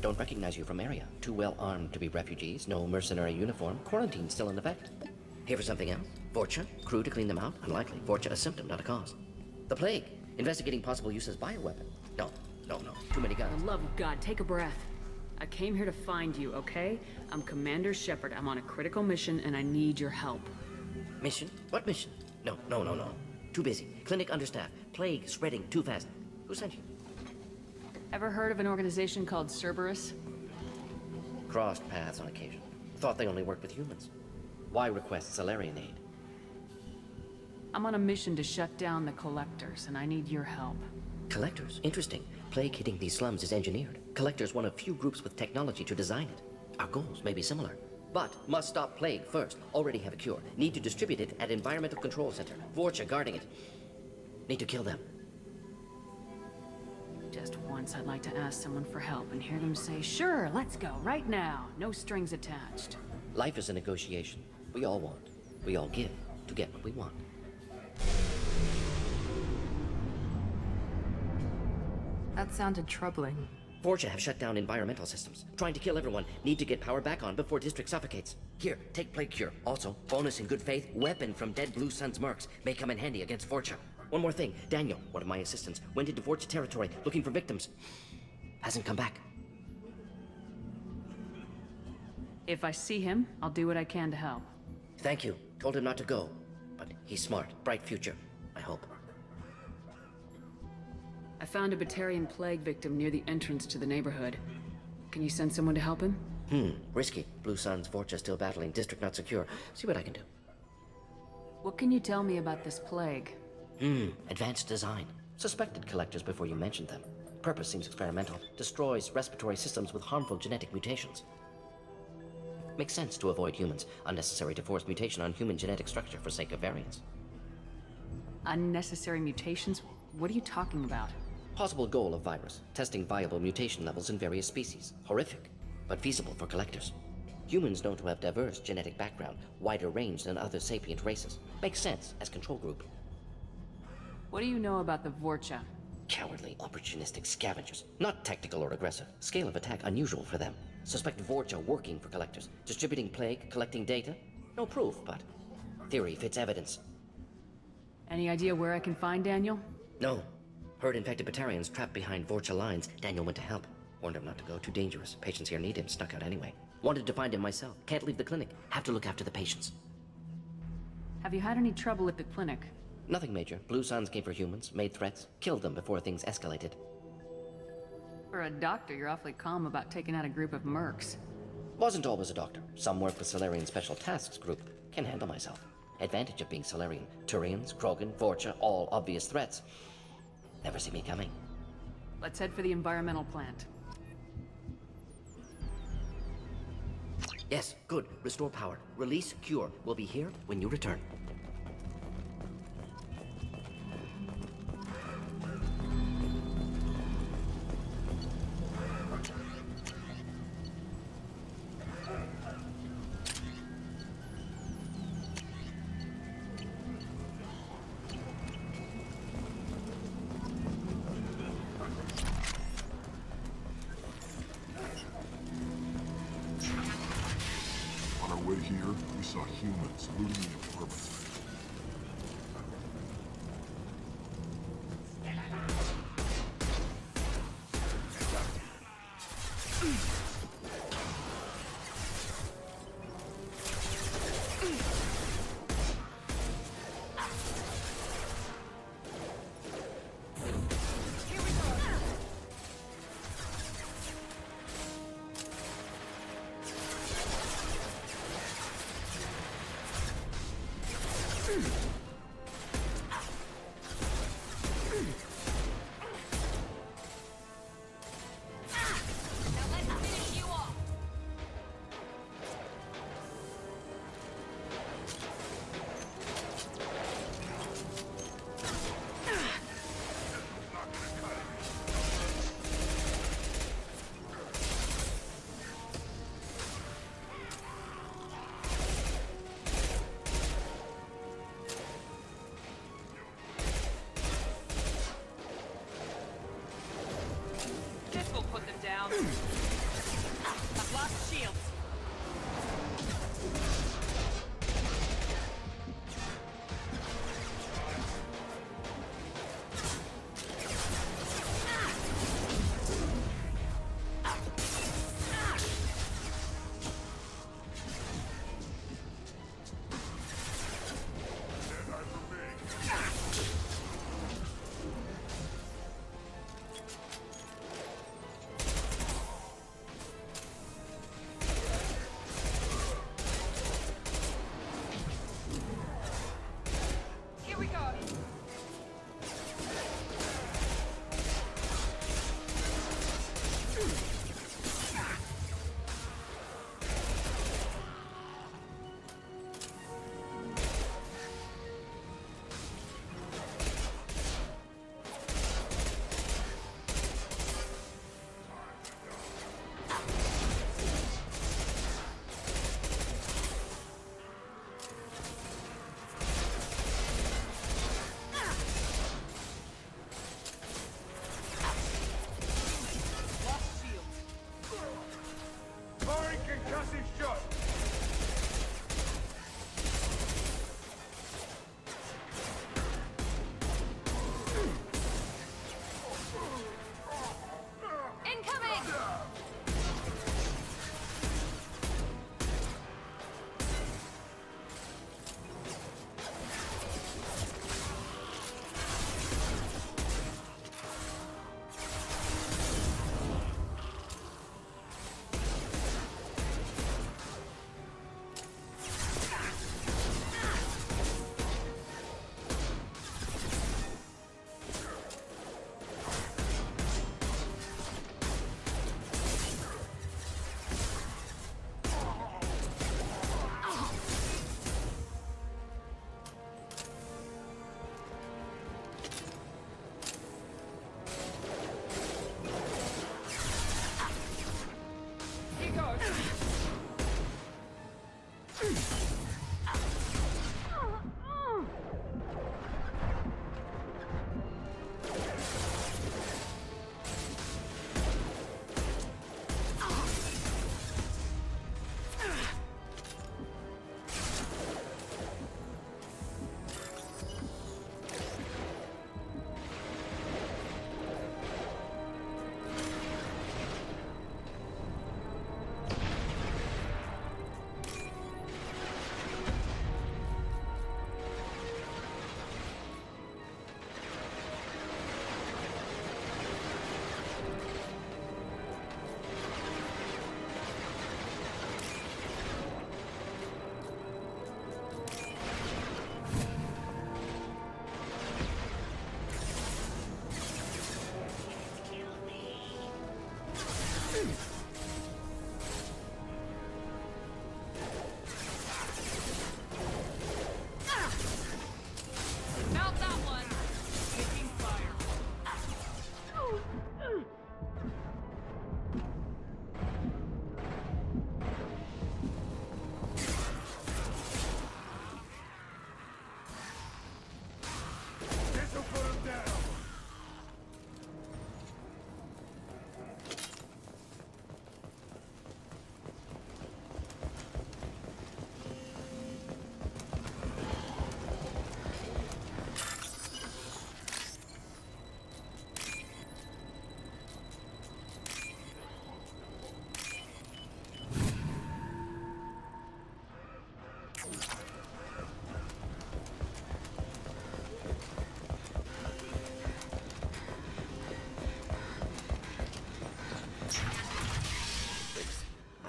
Don't recognize you from area. Too well armed to be refugees, no mercenary uniform, quarantine still in effect. Here for something else? Vorcha? Crew to clean them out? Unlikely. Vorcha a symptom, not a cause. The plague? Investigating possible use as bioweapon? No. Too many For guns. the love of God, take a breath. I came here to find you, okay? I'm Commander Shepard. I'm on a critical mission and I need your help. Mission? What mission? No. Too busy. Clinic understaffed. Plague spreading too fast. Who sent you? Ever heard of an organization called Cerberus? Crossed paths on occasion. Thought they only worked with humans. Why request Salarian aid? I'm on a mission to shut down the Collectors, and I need your help. Collectors? Interesting. Plague hitting these slums is engineered. Collectors one of few groups with technology to design it. Our goals may be similar. But must stop plague first. Already have a cure. Need to distribute it at Environmental Control Center. Vorcha guarding it. Need to kill them. Just once I'd like to ask someone for help and hear them say, sure, let's go, right now. No strings attached. Life is a negotiation. We all want. We all give to get what we want. That sounded troubling. Vorcha have shut down environmental systems. Trying to kill everyone. Need to get power back on before district suffocates. Here, take plague cure. Also, bonus in good faith, weapon from dead Blue Sun's mercs. May come in handy against Vorcha. One more thing. Daniel, one of my assistants, went into Vorcha territory looking for victims. Hasn't come back. If I see him, I'll do what I can to help. Thank you. Told him not to go. But he's smart. Bright future. I hope. I found a Batarian plague victim near the entrance to the neighborhood. Can you send someone to help him? Risky. Blue Sun's Vorcha still battling. District not secure. See what I can do. What can you tell me about this plague? Advanced design. Suspected collectors before you mentioned them. Purpose seems experimental. Destroys respiratory systems with harmful genetic mutations. Makes sense to avoid humans. Unnecessary to force mutation on human genetic structure for sake of variance. Unnecessary mutations? What are you talking about? Possible goal of virus. Testing viable mutation levels in various species. Horrific, but feasible for collectors. Humans known to have diverse genetic background, wider range than other sapient races. Makes sense as control group. What do you know about the Vorcha? Cowardly, opportunistic scavengers. Not tactical or aggressive. Scale of attack unusual for them. Suspect Vorcha working for collectors. Distributing plague, collecting data. No proof, but theory fits evidence. Any idea where I can find Daniel? No. Heard infected Batarians trapped behind Vorcha lines. Daniel went to help. Warned him not to go, too dangerous. Patients here need him, snuck out anyway. Wanted to find him myself. Can't leave the clinic. Have to look after the patients. Have you had any trouble at the clinic? Nothing major. Blue Suns came for humans, made threats, killed them before things escalated. For a doctor, you're awfully calm about taking out a group of mercs. Wasn't always a doctor. Some work with Salarian Special Tasks Group. Can handle myself. Advantage of being Salarian. Turians, Krogan, Vorcha, all obvious threats. Never see me coming. Let's head for the environmental plant. Yes, good. Restore power. Release cure. We'll be here when you return. On our way here, we saw humans looting the apartment. down. I've lost shields.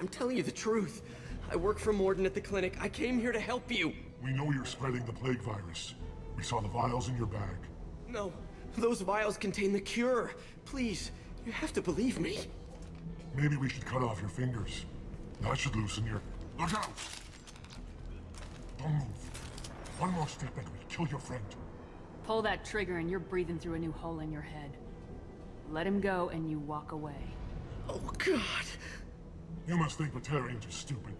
I'm telling you the truth. I work for Morden at the clinic. I came here to help you. We know you're spreading the plague virus. We saw the vials in your bag. No, those vials contain the cure. Please, you have to believe me. Maybe we should cut off your fingers. That should loosen your... Look out! Don't move. One more step and we'll kill your friend. Pull that trigger and you're breathing through a new hole in your head. Let him go and you walk away. Oh, God. You must think Batarians are stupid.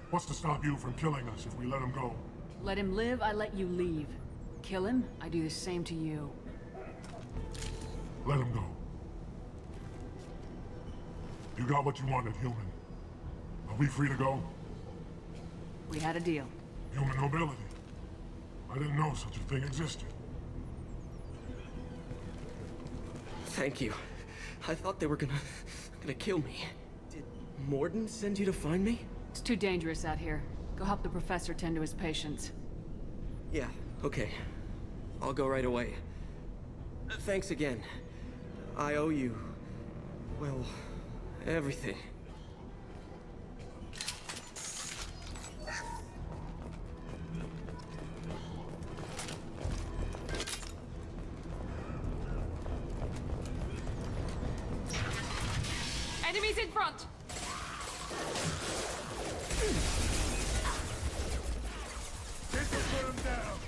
What's to stop you from killing us if we let him go? Let him live, I let you leave. Kill him, I do the same to you. Let him go. You got what you wanted, human. Are we free to go? We had a deal. Human nobility. I didn't know such a thing existed. Thank you. I thought they were gonna kill me. Did Morden send you to find me? It's too dangerous out here. Go help the professor tend to his patients. Yeah, okay. I'll go right away. Thanks again. I owe you... well, everything. Enemies in front! This will put him down.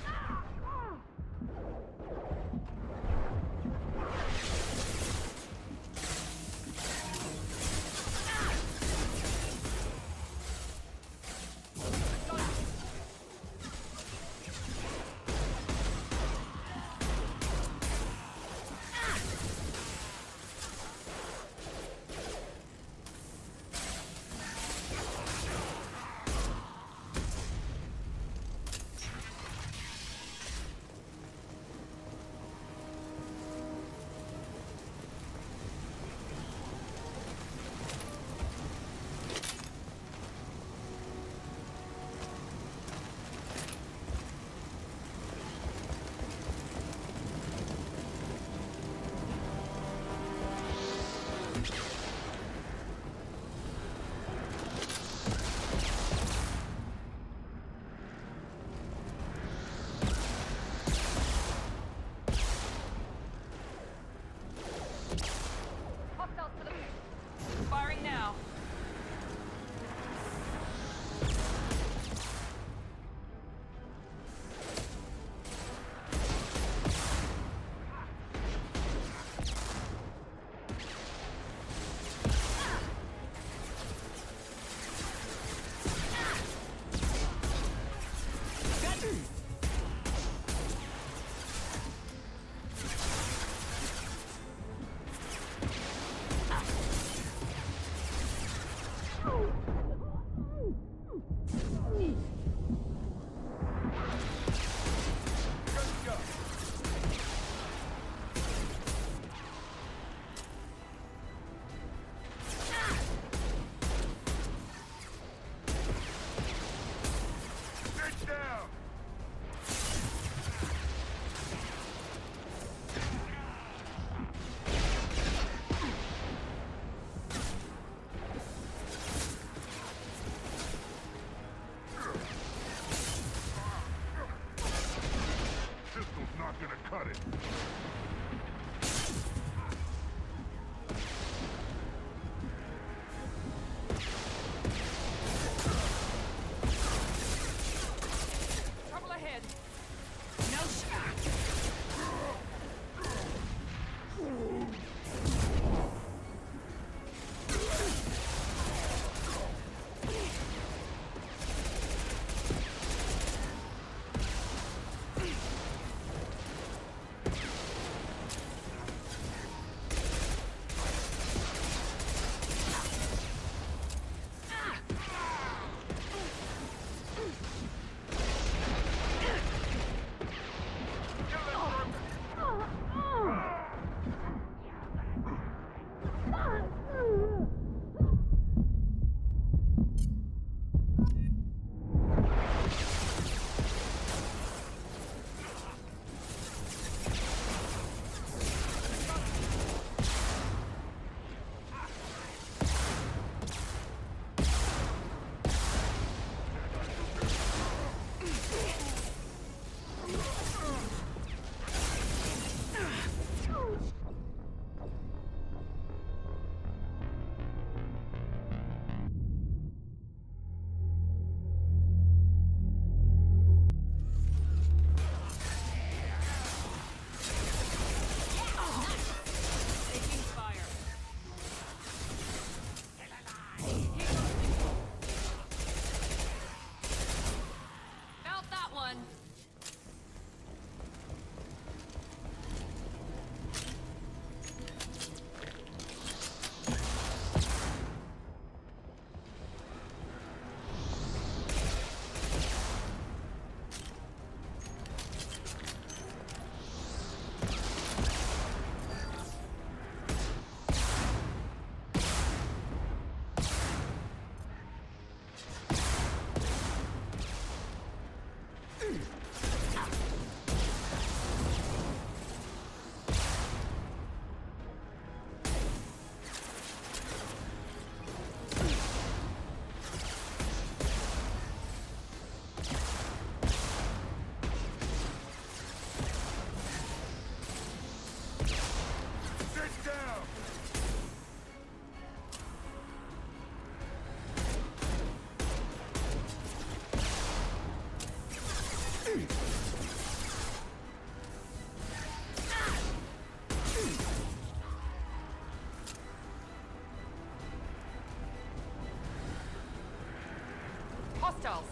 ragdolls.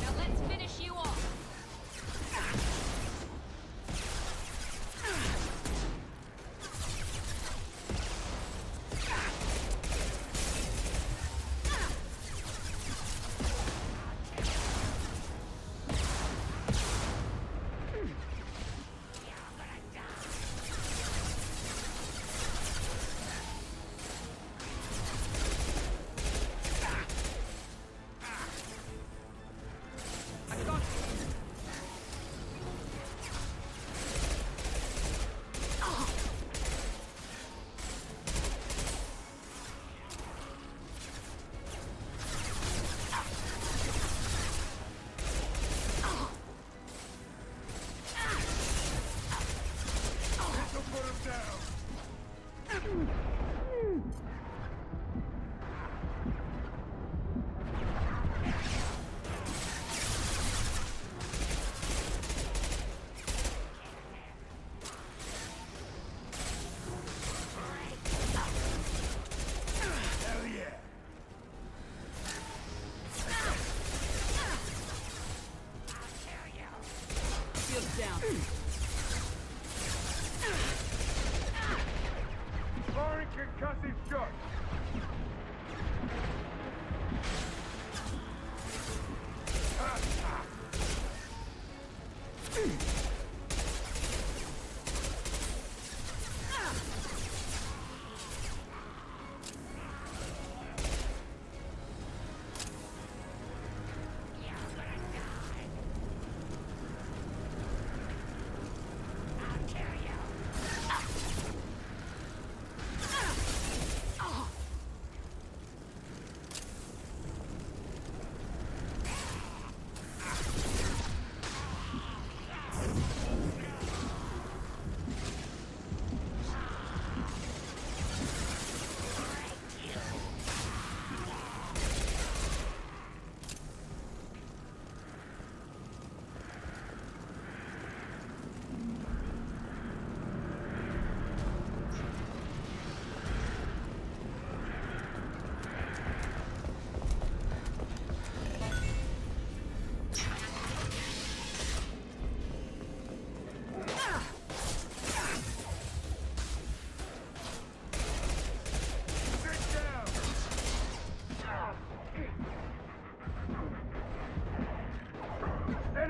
Now let's finish you off. Down. Firing concussive shot.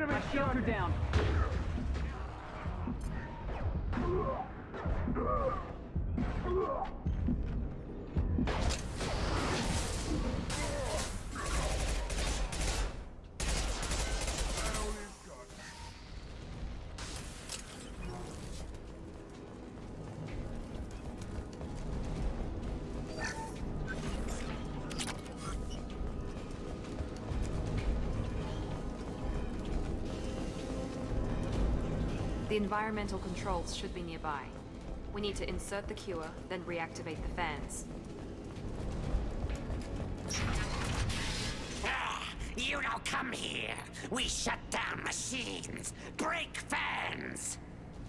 My shields are down. The environmental controls should be nearby. We need to insert the cure, then reactivate the fans. You don't come here. We shut down machines, break fans.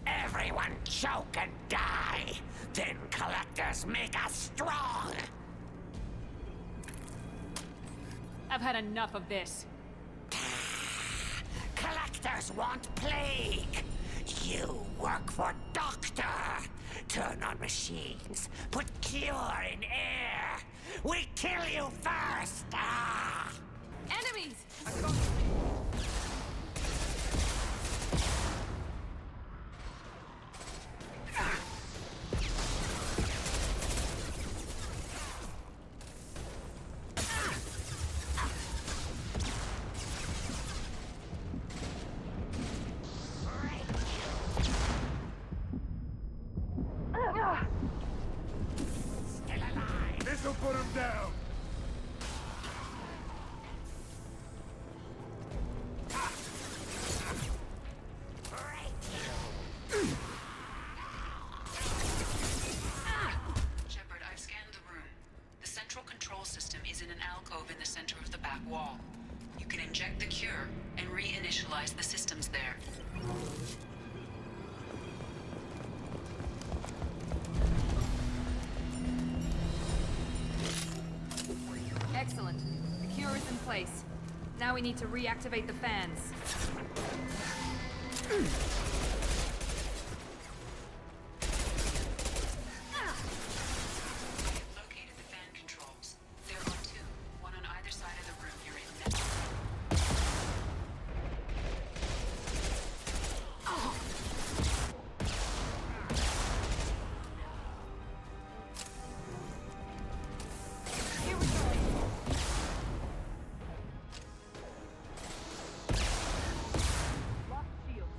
Everyone choke and die. Then collectors make us strong. I've had enough of this. Collectors want plague. You work for Doctor. Turn on machines. Put cure in air. We kill you first. Ah! Enemies! This'll put him down. Shepard, I've scanned the room. The central control system is in an alcove in the center of the back wall. You can inject the cure and reinitialize the systems there. Excellent. The cure is in place. Now we need to reactivate the fans. Located the fan controls. There are two, one on either side of the room you're in now. Here we go. Lock shields.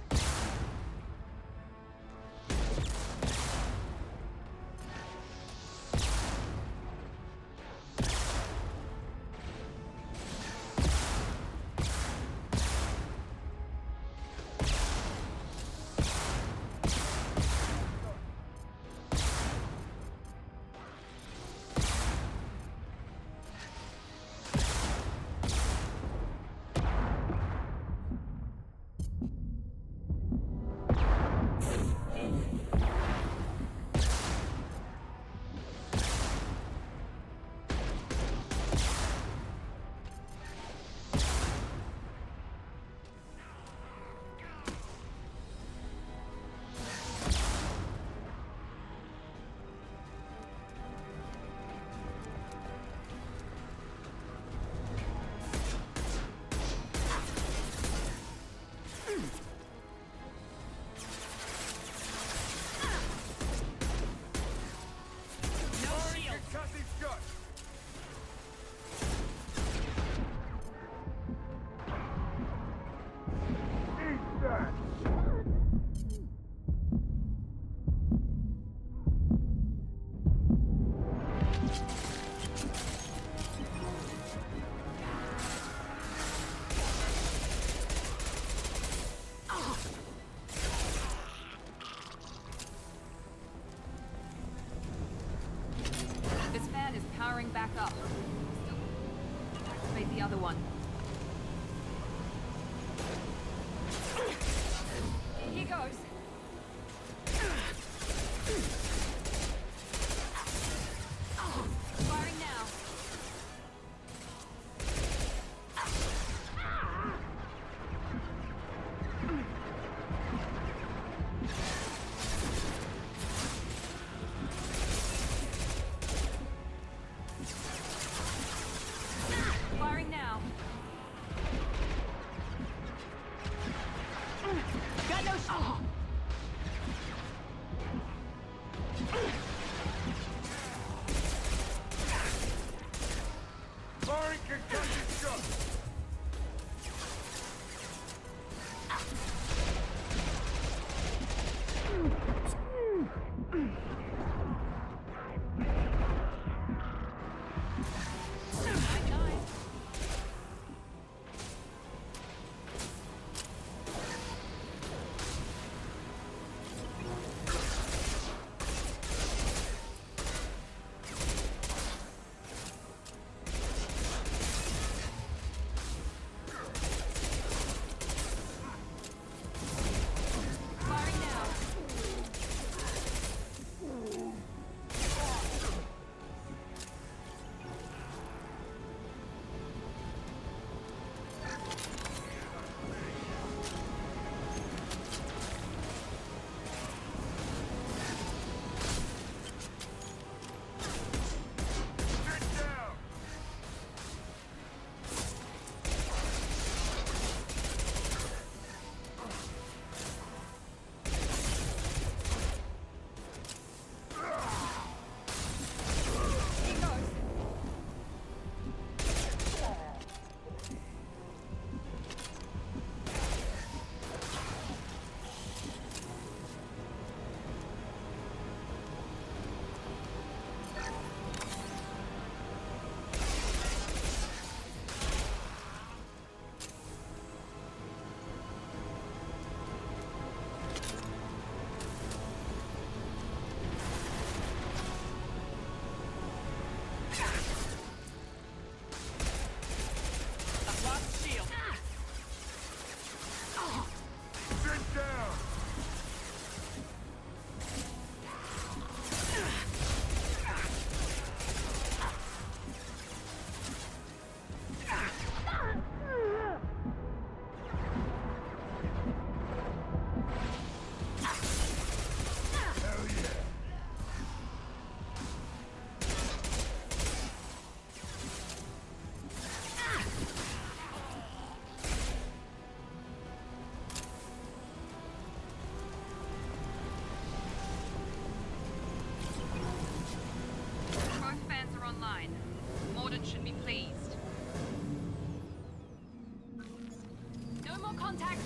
This fan is powering back up. Activate the other one. Here goes. Firing now. Firing now. Got no shot. Firing concussion shot! Management should be pleased. No more contacts!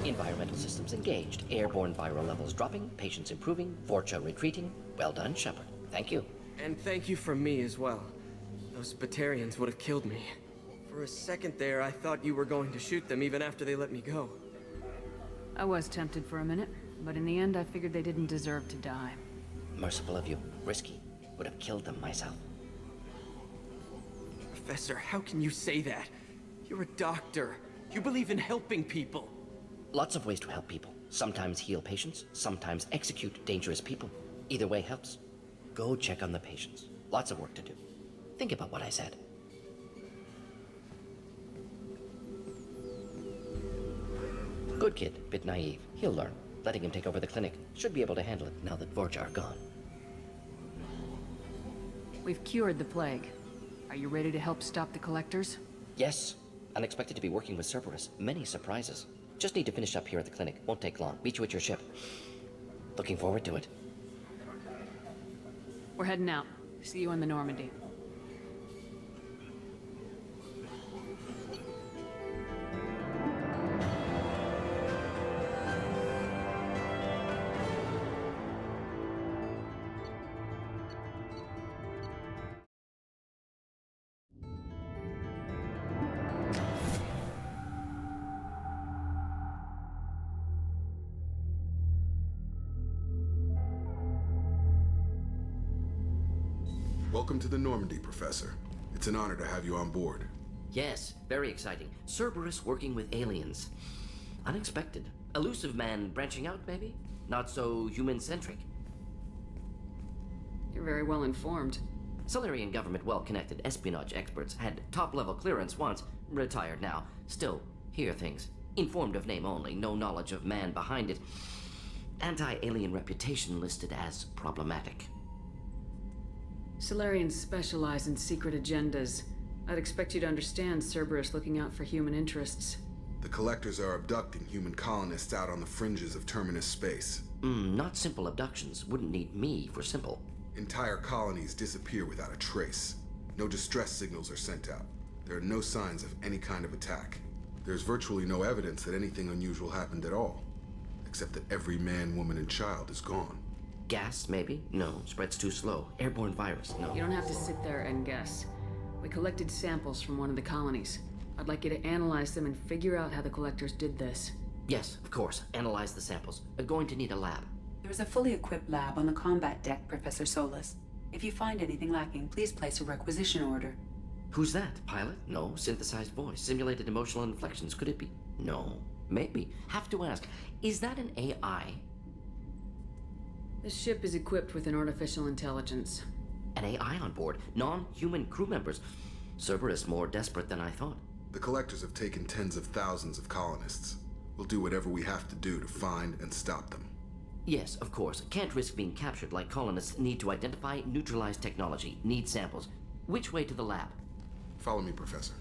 Environmental systems engaged. Airborne viral levels dropping, patients improving, Vorcha retreating. Well done, Shepard. Thank you. And thank you from me as well. Those Batarians would have killed me. For a second there, I thought you were going to shoot them even after they let me go. I was tempted for a minute, but in the end I figured they didn't deserve to die. Merciful of you. Risky. Would have killed them myself. Professor, how can you say that? You're a doctor. You believe in helping people. Lots of ways to help people. Sometimes heal patients, sometimes execute dangerous people. Either way helps. Go check on the patients. Lots of work to do. Think about what I said. Good kid, bit naive. He'll learn. Letting him take over the clinic. Should be able to handle it now that Vorcha are gone. We've cured the plague. Are you ready to help stop the collectors? Yes. Unexpected to be working with Cerberus. Many surprises. Just need to finish up here at the clinic. Won't take long. Meet you at your ship. Looking forward to it. We're heading out. See you in the Normandy. Welcome to the Normandy, Professor. It's an honor to have you on board. Yes, very exciting. Cerberus working with aliens. Unexpected. Elusive man branching out, maybe? Not so human-centric. You're very well informed. Solarian government well-connected espionage experts had top-level clearance once, retired now. Still, hear things. Informed of name only, no knowledge of man behind it. Anti-alien reputation listed as problematic. Solarians specialize in secret agendas. I'd expect you to understand Cerberus looking out for human interests. The Collectors are abducting human colonists out on the fringes of Terminus space. Not simple abductions. Wouldn't need me for simple. Entire colonies disappear without a trace. No distress signals are sent out. There are no signs of any kind of attack. There's virtually no evidence that anything unusual happened at all. Except that every man, woman, and child is gone. Gas, maybe? No, spreads too slow. Airborne virus, no. You don't have to sit there and guess. We collected samples from one of the colonies. I'd like you to analyze them and figure out how the Collectors did this. Yes, of course. Analyze the samples. We're going to need a lab. There is a fully equipped lab on the combat deck, Professor Solis. If you find anything lacking, please place a requisition order. Who's that? Pilot? No. Synthesized voice. Simulated emotional inflections. Could it be? No. Maybe. Have to ask. Is that an AI? This ship is equipped with an artificial intelligence. An AI on board? Non-human crew members? Cerberus more desperate than I thought. The Collectors have taken tens of thousands of colonists. We'll do whatever we have to do to find and stop them. Yes, of course. Can't risk being captured like colonists. Need to identify, neutralize technology. Need samples. Which way to the lab? Follow me, Professor.